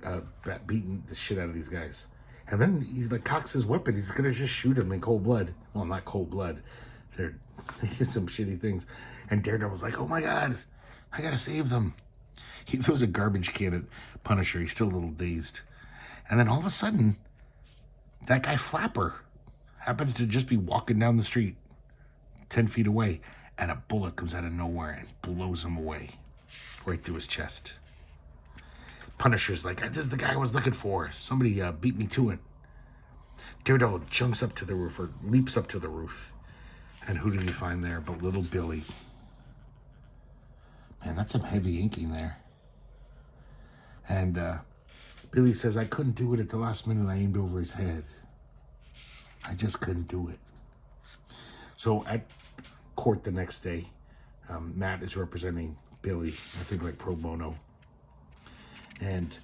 beating the shit out of these guys. And then he's like, cocks his weapon. He's going to just shoot him in cold blood. Well, not cold blood. They did some shitty things. And Daredevil's like, oh my God, I got to save them. He throws a garbage can at Punisher. He's still a little dazed. And then all of a sudden, that guy Flapper happens to just be walking down the street 10 feet away, and a bullet comes out of nowhere and blows him away right through his chest. Punisher's like, this is the guy I was looking for. Somebody beat me to it. Daredevil jumps up to the roof, or leaps up to the roof. And who did he find there but little Billy? Man, that's some heavy inking there. And Billy says, I couldn't do it at the last minute. I aimed over his head. I just couldn't do it. So at court the next day, Matt is representing Billy, I think like pro bono. And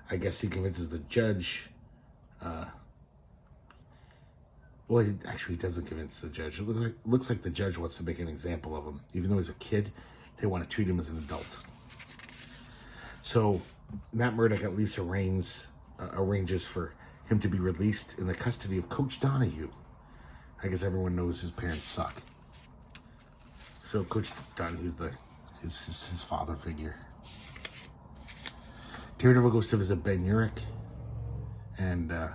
I guess he convinces the judge. Well, he actually doesn't convince the judge. It looks like the judge wants to make an example of him. Even though he's a kid, they want to treat him as an adult. So Matt Murdock at least arranges for him to be released in the custody of Coach Donahue. I guess everyone knows his parents suck. So Coach Dunn, who's his father figure. Daredevil goes to visit Ben Urich, and I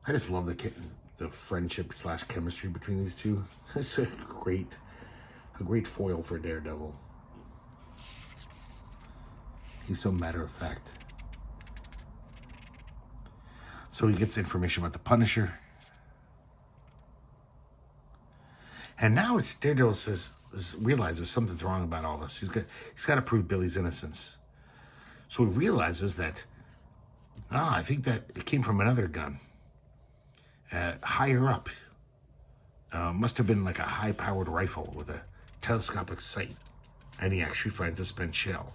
just love the friendship / chemistry between these two. It's a great foil for Daredevil. He's so matter of fact. So he gets information about the Punisher. And now it's Daredevil realizes something's wrong about all this. He's got to prove Billy's innocence. So he realizes that, I think that it came from another gun. Higher up. Must have been like a high-powered rifle with a telescopic sight. And he actually finds a spent shell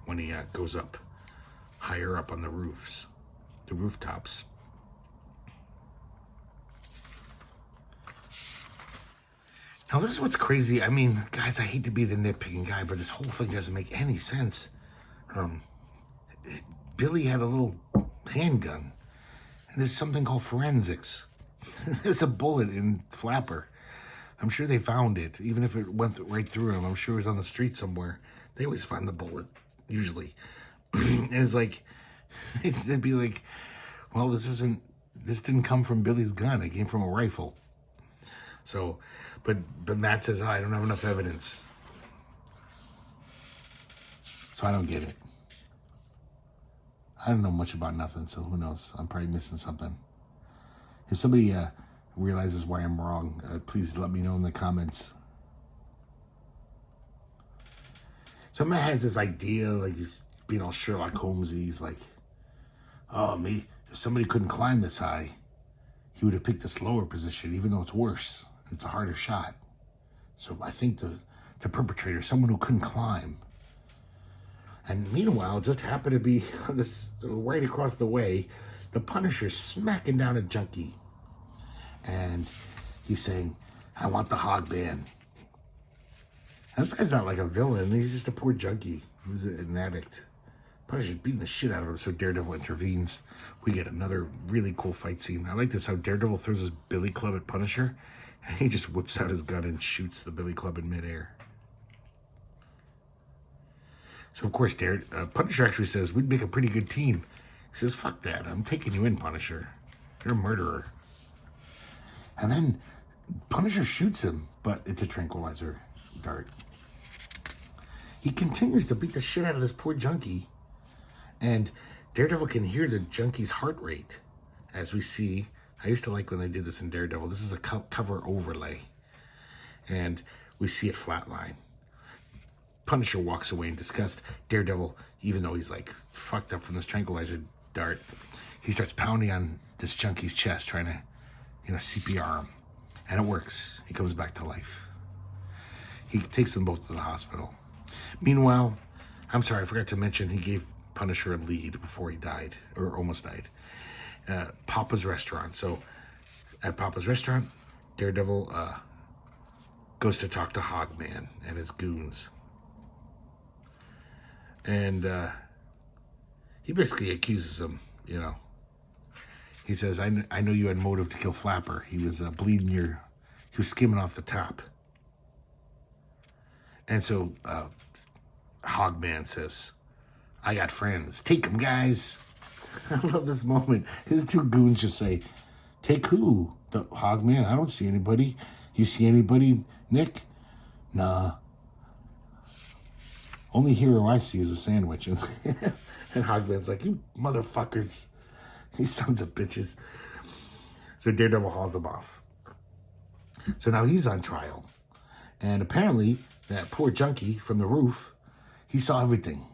when he goes up, higher up on the rooftops. Now, this is what's crazy. I mean, guys, I hate to be the nitpicking guy, but this whole thing doesn't make any sense. Billy had a little handgun, and there's something called forensics. There's a bullet in Flapper. I'm sure they found it, even if it went right through him. I'm sure it was on the street somewhere. They always find the bullet, usually. And it's like, they'd be like, well, this didn't come from Billy's gun. It came from a rifle. So, but Matt says, I don't have enough evidence. So I don't get it. I don't know much about nothing, so who knows? I'm probably missing something. If somebody realizes why I'm wrong, please let me know in the comments. So Matt has this idea, like he's being all Sherlock Holmesy. He's like, if somebody couldn't climb this high, he would have picked this lower position, even though it's worse. It's a harder shot. So I think the perpetrator is someone who couldn't climb. And meanwhile, just happened to be this right across the way, the Punisher's smacking down a junkie. And he's saying, I want the hog man. And this guy's not like a villain. He's just a poor junkie. He's an addict. Punisher's beating the shit out of him, so Daredevil intervenes. We get another really cool fight scene. I like this, how Daredevil throws his billy club at Punisher, and he just whips out his gun and shoots the billy club in midair. So, of course, Punisher actually says, we'd make a pretty good team. He says, fuck that. I'm taking you in, Punisher. You're a murderer. And then Punisher shoots him, but it's a tranquilizer dart. He continues to beat the shit out of this poor junkie. And Daredevil can hear the junkie's heart rate. As we see, I used to like when they did this in Daredevil. This is a cover overlay. And we see it flatline. Punisher walks away in disgust. Daredevil, even though he's like fucked up from this tranquilizer dart, he starts pounding on this junkie's chest, trying to, CPR him. And it works. He comes back to life. He takes them both to the hospital. Meanwhile, I'm sorry, I forgot to mention, he gave Punisher a lead before he died, or almost died. Papa's restaurant. So at Papa's restaurant, Daredevil goes to talk to Hogman and his goons. And he basically accuses him, He says, I know you had motive to kill Flapper. He was bleeding he was skimming off the top. And so Hogman says, I got friends. Take them, guys. I love this moment. His two goons just say, take who? The Hogman? I don't see anybody. You see anybody, Nick? Nah. Only hero I see is a sandwich. And Hogman's like, you motherfuckers. You sons of bitches. So Daredevil hauls him off. So now he's on trial. And apparently, that poor junkie from the roof, he saw everything.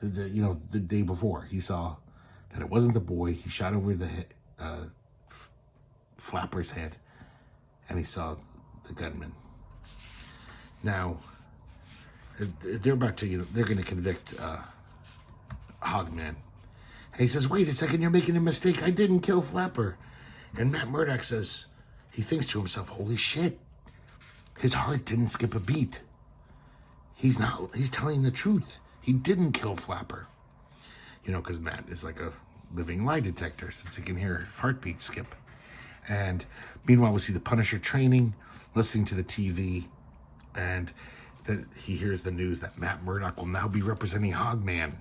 The day before. He saw that it wasn't the boy. He shot over the Flapper's head. And he saw the gunman. Now, they're about to, they're going to convict Hogman. And he says, wait a second, you're making a mistake. I didn't kill Flapper. And Matt Murdock says, he thinks to himself, holy shit. His heart didn't skip a beat. He's telling the truth. He didn't kill Flapper. Because Matt is like a living lie detector since he can hear heartbeats skip. And meanwhile, we see the Punisher training, listening to the TV, and that he hears the news that Matt Murdock will now be representing Hogman.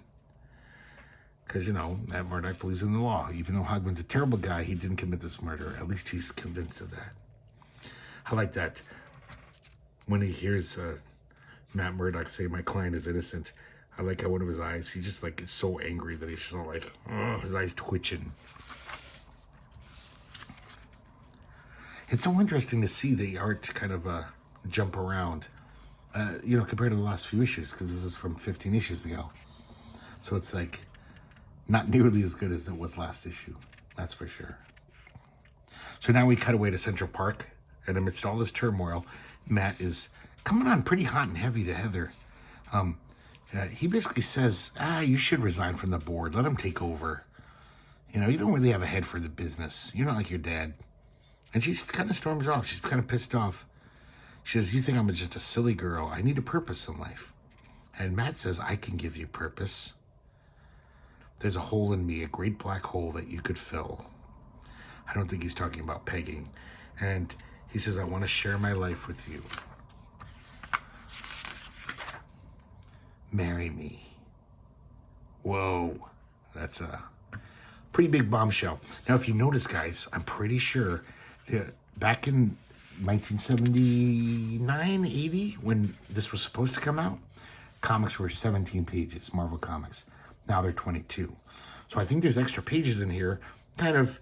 Because, Matt Murdock believes in the law. Even though Hogman's a terrible guy, he didn't commit this murder. At least he's convinced of that. I like that when he hears Matt Murdock say, "My client is innocent." I like how one of his eyes, he just is so angry that he's just all his eyes twitching. It's so interesting to see the art kind of jump around, compared to the last few issues, because this is from 15 issues ago. So it's not nearly as good as it was last issue. That's for sure. So now we cut away to Central Park, and amidst all this turmoil, Matt is coming on pretty hot and heavy to Heather. He basically says, you should resign from the board. Let him take over. You don't really have a head for the business. You're not like your dad. And she kind of storms off. She's kind of pissed off. She says, you think I'm just a silly girl. I need a purpose in life. And Matt says, I can give you purpose. There's a hole in me, a great black hole that you could fill. I don't think he's talking about pegging. And he says, I want to share my life with you. Marry me. Whoa. That's a pretty big bombshell. Now, if you notice, guys, I'm pretty sure that back in 1979, 80, when this was supposed to come out, comics were 17 pages, Marvel Comics. Now they're 22. So I think there's extra pages in here. Kind of,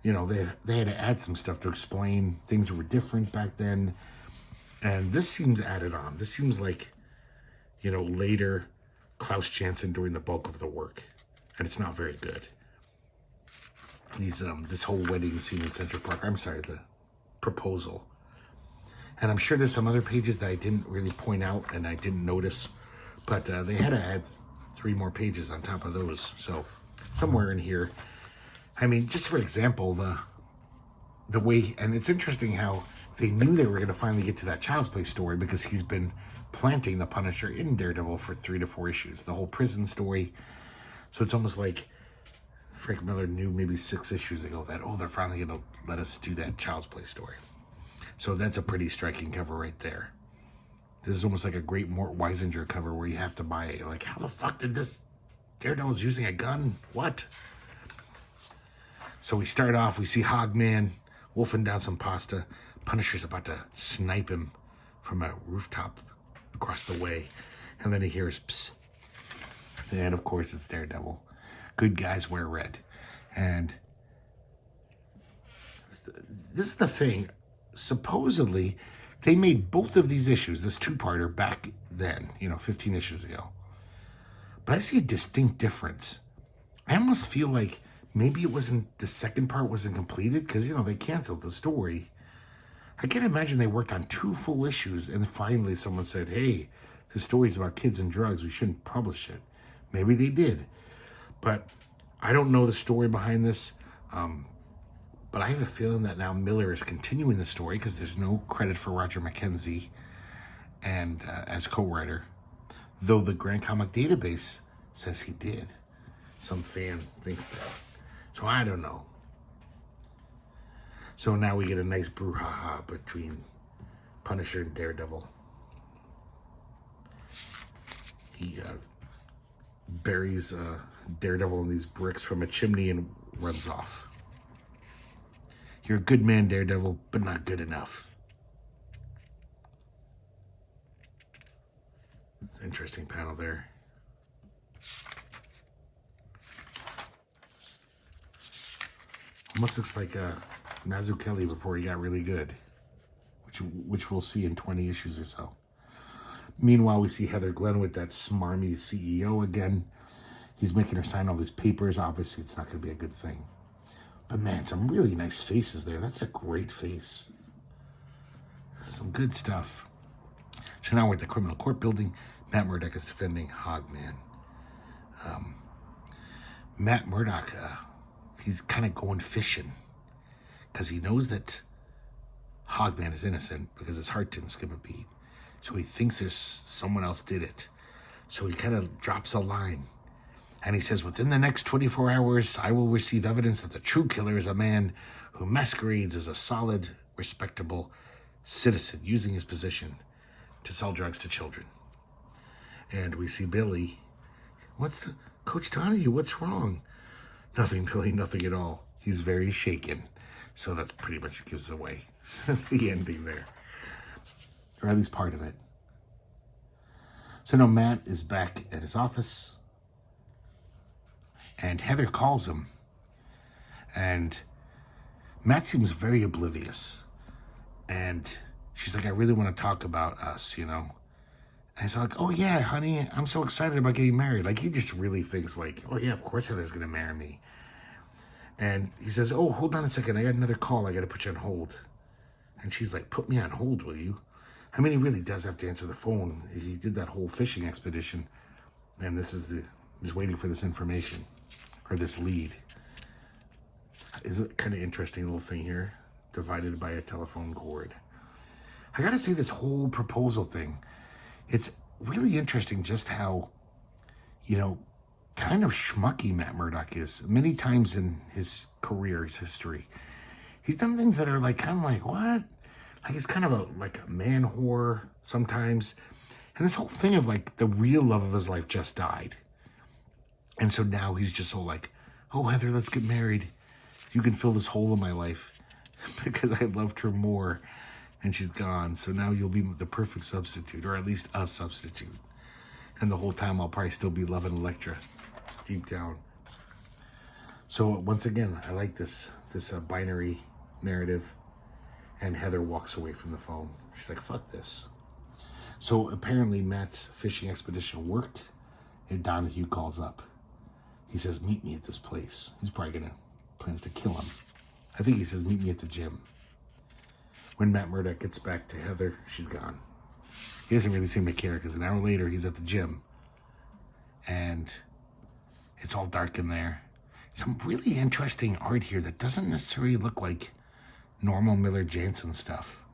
they had to add some stuff to explain things that were different back then. And this seems added on. This seems like, later Klaus Janson doing the bulk of the work. And it's not very good. This whole wedding scene in Central Park. I'm sorry, the proposal. And I'm sure there's some other pages that I didn't really point out and I didn't notice. But they had to add 3 more pages on top of those. So somewhere in here, just for example, the way, and it's interesting how they knew they were going to finally get to that Child's Play story because he's been planting the Punisher in Daredevil for 3 to 4 issues. The whole prison story. So it's almost like Frank Miller knew maybe 6 issues ago that, they're finally going to let us do that Child's Play story. So that's a pretty striking cover right there. This is almost like a great Mort Weisinger cover where you have to buy it. You're like, how the fuck did this? Daredevil's using a gun? What? So we start off, we see Hogman wolfing down some pasta. Punisher's about to snipe him from a rooftop across the way. And then he hears, psst. And of course it's Daredevil. Good guys wear red. And this is the thing. Supposedly, they made both of these issues, this 2-parter, back then, 15 issues ago. But I see a distinct difference. I almost feel like maybe it wasn't, the second part wasn't completed because, they canceled the story. I can't imagine they worked on 2 full issues and finally someone said, hey, the story's about kids and drugs. We shouldn't publish it. Maybe they did. But I don't know the story behind this. But I have a feeling that now Miller is continuing the story because there's no credit for Roger McKenzie and as co-writer, though the Grand Comic Database says he did. Some fan thinks that. So I don't know. So now we get a nice brouhaha between Punisher and Daredevil. He buries Daredevil in these bricks from a chimney and runs off. You're a good man, Daredevil, but not good enough. It's an interesting panel there. Almost looks like Mazzucchelli before he got really good, which we'll see in 20 issues or so. Meanwhile, we see Heather Glenn with that smarmy CEO again. He's making her sign all these papers. Obviously, it's not going to be a good thing. But man, some really nice faces there. That's a great face. Some good stuff. So now we're at the criminal court building. Matt Murdock is defending Hogman. Matt Murdock, he's kind of going fishing because he knows that Hogman is innocent because his heart didn't skip a beat. So he thinks there's someone else did it. So he kind of drops a line. And he says, within the next 24 hours, I will receive evidence that the true killer is a man who masquerades as a solid, respectable citizen using his position to sell drugs to children. And we see Billy. Coach Donahue, what's wrong? Nothing, Billy, nothing at all. He's very shaken. So that pretty much gives away the ending there. Or at least part of it. So now Matt is back at his office. And Heather calls him. And Matt seems very oblivious. And she's like, I really want to talk about us, And he's like, oh yeah, honey, I'm so excited about getting married. Like, he just really thinks like, oh yeah, of course Heather's going to marry me. And he says, oh, hold on a second. I got another call. I got to put you on hold. And she's like, put me on hold, will you? I mean, he really does have to answer the phone. He did that whole fishing expedition. And he's waiting for this information or this lead. Is it kind of interesting little thing here? Divided by a telephone cord. I got to say, this whole proposal thing, it's really interesting just how, kind of schmucky Matt Murdock is. Many times in his career's history, he's done things that are like kind of like, what? Like, he's kind of a man whore sometimes. And this whole thing of like the real love of his life just died. And so now he's just all like, oh, Heather, let's get married. You can fill this hole in my life because I loved her more and she's gone. So now you'll be the perfect substitute, or at least a substitute. And the whole time I'll probably still be loving Elektra deep down. So once again, I like this binary narrative. And Heather walks away from the phone. She's like, fuck this. So apparently Matt's fishing expedition worked, and Donahue calls up. He says, meet me at this place. He's probably plans to kill him. I think he says, meet me at the gym. When Matt Murdock gets back to Heather, she's gone. He doesn't really seem to care, because an hour later, he's at the gym. And it's all dark in there. Some really interesting art here that doesn't necessarily look like normal Miller Janson stuff.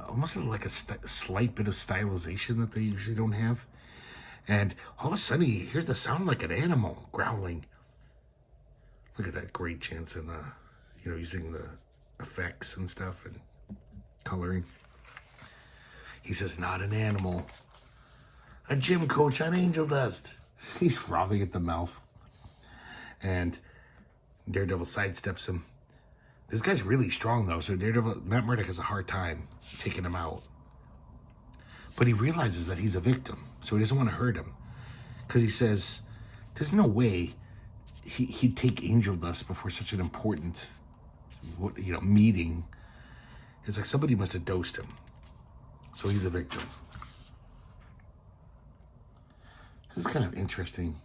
Almost like a slight bit of stylization that they usually don't have. And all of a sudden, he hears the sound like an animal growling. Look at that great Janson, using the effects and stuff and coloring. He says, not an animal. A gym coach on angel dust. He's frothing at the mouth. And Daredevil sidesteps him. This guy's really strong, though, so Matt Murdock has a hard time taking him out. But he realizes that he's a victim, so he doesn't want to hurt him. Because he says, there's no way he'd take angel dust before such an important, meeting. It's like somebody must have dosed him. So he's a victim. This is kind of interesting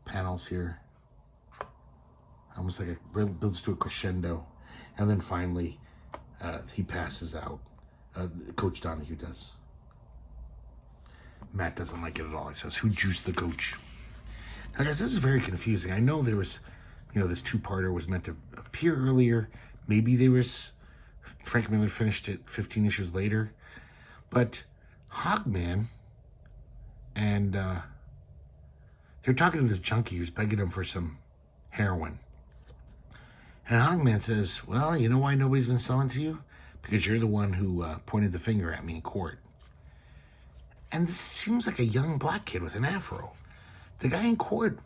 panels here. Almost like it builds to a crescendo. And then finally, he passes out. Coach Donahue does. Matt doesn't like it at all. He says, who juiced the coach? Now, guys, this is very confusing. I know there was, this two-parter was meant to appear earlier. Maybe Frank Miller finished it 15 issues later. But Hogman and they're talking to this junkie who's begging him for some heroin. And Hogman says, well, you know why nobody's been selling to you? Because you're the one who pointed the finger at me in court. And this seems like a young black kid with an afro. The guy in court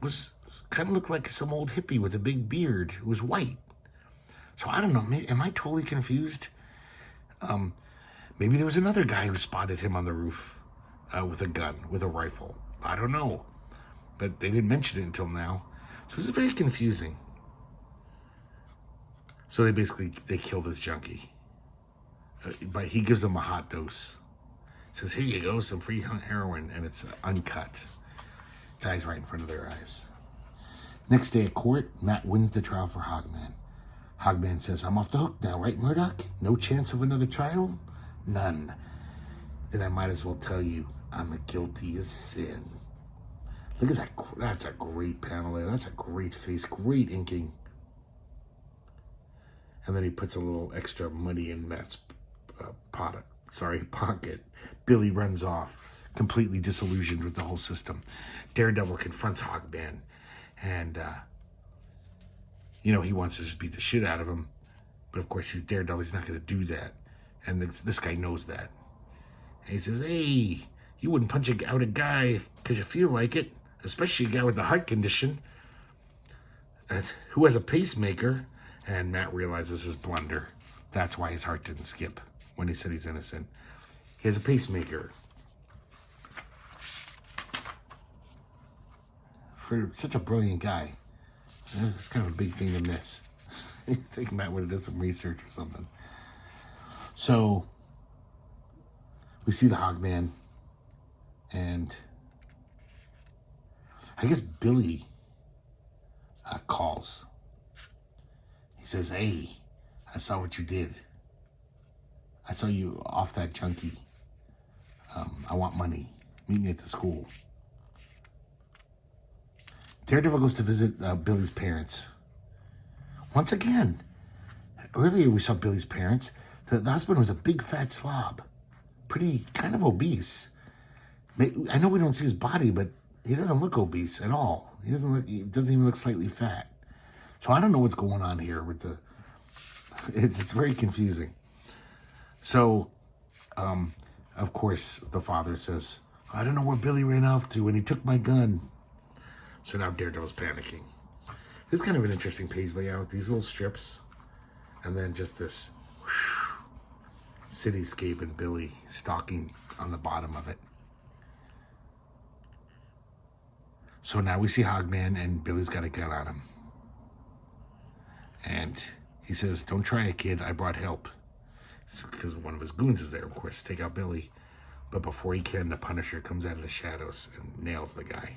kind of looked like some old hippie with a big beard who was white. So I don't know, am I totally confused? Maybe there was another guy who spotted him on the roof with a gun, with a rifle. I don't know. But they didn't mention it until now. So this is very confusing. So they kill this junkie. But he gives them a hot dose. Says, here you go, some free heroin. And it's uncut. Dies right in front of their eyes. Next day at court, Matt wins the trial for Hogman. Hogman says, I'm off the hook now, right, Murdock? No chance of another trial? None. Then I might as well tell you, I'm guilty as sin. Look at that. That's a great panel there. That's a great face. Great inking. And then he puts a little extra money in Matt's pocket. Billy runs off. completely disillusioned with the whole system. Daredevil confronts Hogman, and, he wants to just beat the shit out of him. But of course, he's Daredevil. He's not going to do that. And this guy knows that. And he says, hey, you wouldn't punch out a guy because you feel like it, especially a guy with a heart condition who has a pacemaker. And Matt realizes his blunder. That's why his heart didn't skip when he said he's innocent. He has a pacemaker. For such a brilliant guy, it's kind of a big thing to miss. I think Matt would have done some research or something. So, we see the Hogman, and I guess Billy calls. He says, hey, I saw what you did. I saw you off that junkie. I want money. Meet me at the school. Daredevil goes to visit Billy's parents. Once again, earlier we saw Billy's parents. The husband was a big fat slob. Pretty, kind of obese. I know we don't see his body, but he doesn't look obese at all. He doesn't even look slightly fat. So I don't know what's going on here with it's very confusing. So, of course, the father says, I don't know where Billy ran off to when he took my gun. So now Daredevil's panicking. This is kind of an interesting page layout. These little strips. And then just this cityscape and Billy stalking on the bottom of it. So now we see Hogman and Billy's got a gun on him. And he says, don't try it, kid. I brought help. Because one of his goons is there, of course, to take out Billy. But before he can, the Punisher comes out of the shadows and nails the guy.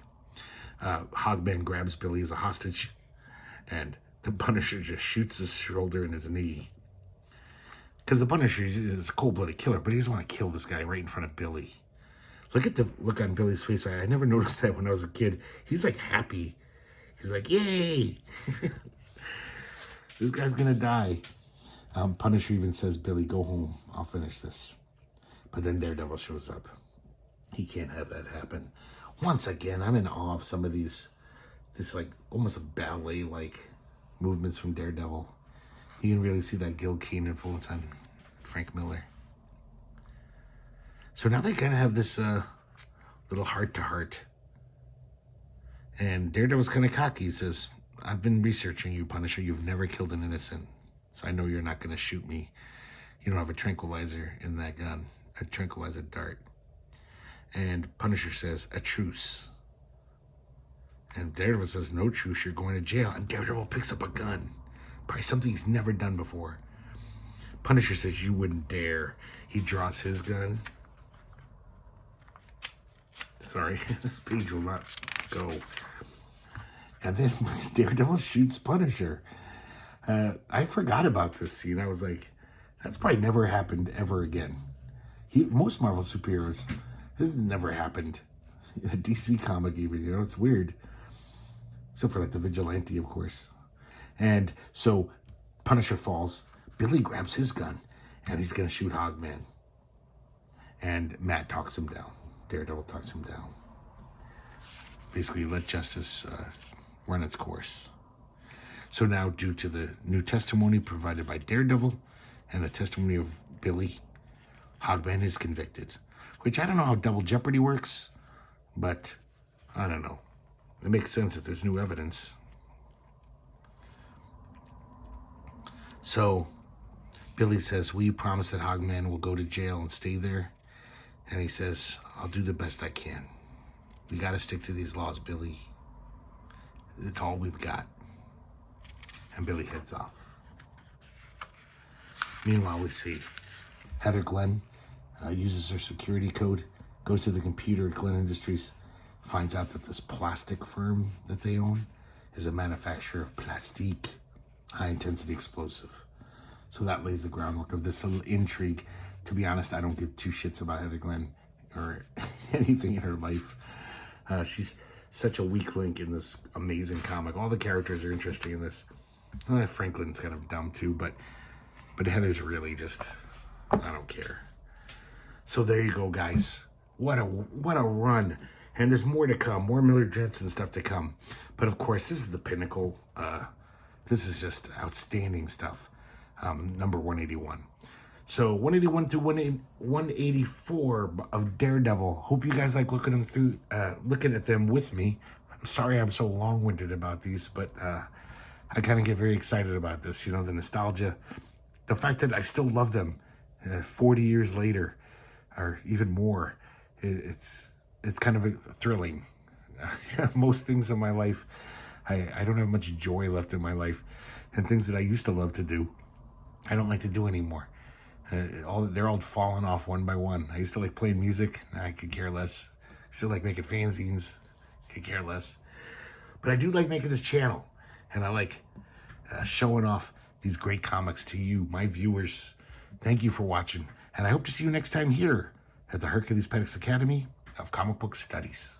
Hogman grabs Billy as a hostage, and the Punisher just shoots his shoulder and his knee. Because the Punisher is a cold-blooded killer, but he doesn't want to kill this guy right in front of Billy. Look at the look on Billy's face. I never noticed that when I was a kid. He's like happy. He's like, yay! This guy's gonna die. Punisher even says, Billy, go home. I'll finish this. But then Daredevil shows up. He can't have that happen. Once again, I'm in awe of some of this like almost a ballet-like movements from Daredevil. You can really see that Gil Kane influence on Frank Miller. So now they kind of have this little heart-to-heart. And Daredevil's kind of cocky. He says, I've been researching you, Punisher. You've never killed an innocent. So I know you're not going to shoot me. You don't have a tranquilizer in that gun. A tranquilizer dart. And Punisher says, a truce. And Daredevil says, no truce, you're going to jail. And Daredevil picks up a gun. Probably something he's never done before. Punisher says, you wouldn't dare. He draws his gun. Sorry, this page will not go. And then Daredevil shoots Punisher. I forgot about this scene. I was like, that's probably never happened ever again. Most Marvel superheroes, this has never happened. A DC comic even, it's weird. Except for like the Vigilante, of course. And so Punisher falls. Billy grabs his gun and he's going to shoot Hogman. And Matt talks him down. Daredevil talks him down. Basically, let justice run its course. So now, due to the new testimony provided by Daredevil and the testimony of Billy, Hogman is convicted. Which I don't know how double jeopardy works, but I don't know. It makes sense if there's new evidence. So Billy says, will you promise that Hogman will go to jail and stay there? And he says, I'll do the best I can. We got to stick to these laws, Billy. It's all we've got. And Billy heads off. Meanwhile, we see Heather Glenn uses her security code, goes to the computer at Glenn Industries, finds out that this plastic firm that they own is a manufacturer of plastique, high-intensity explosive. So that lays the groundwork of this little intrigue. To be honest, I don't give two shits about Heather Glenn or anything in her life. She's such a weak link in this amazing comic. All the characters are interesting in this. Franklin's kind of dumb too, but Heather's really just, I don't care. So there you go, guys. what a run. And there's more to come, more Miller Janson stuff to come. But of course, this is the pinnacle. This is just outstanding stuff. Number 181. So 181 through 184 of Daredevil. Hope you guys like looking at them with me. I'm sorry I'm so long-winded about these, but I kind of get very excited about this. You know, the nostalgia, the fact that I still love them 40 years later, or even more. It's kind of thrilling. Most things in my life, I don't have much joy left in my life, and things that I used to love to do, I don't like to do anymore. They're all falling off one by one. I used to like playing music. I could care less. I still like making fanzines. Could care less. But I do like making this channel, and I like showing off these great comics to you, my viewers. Thank you for watching, and I hope to see you next time here at the Hercules Penics Academy of Comic Book Studies.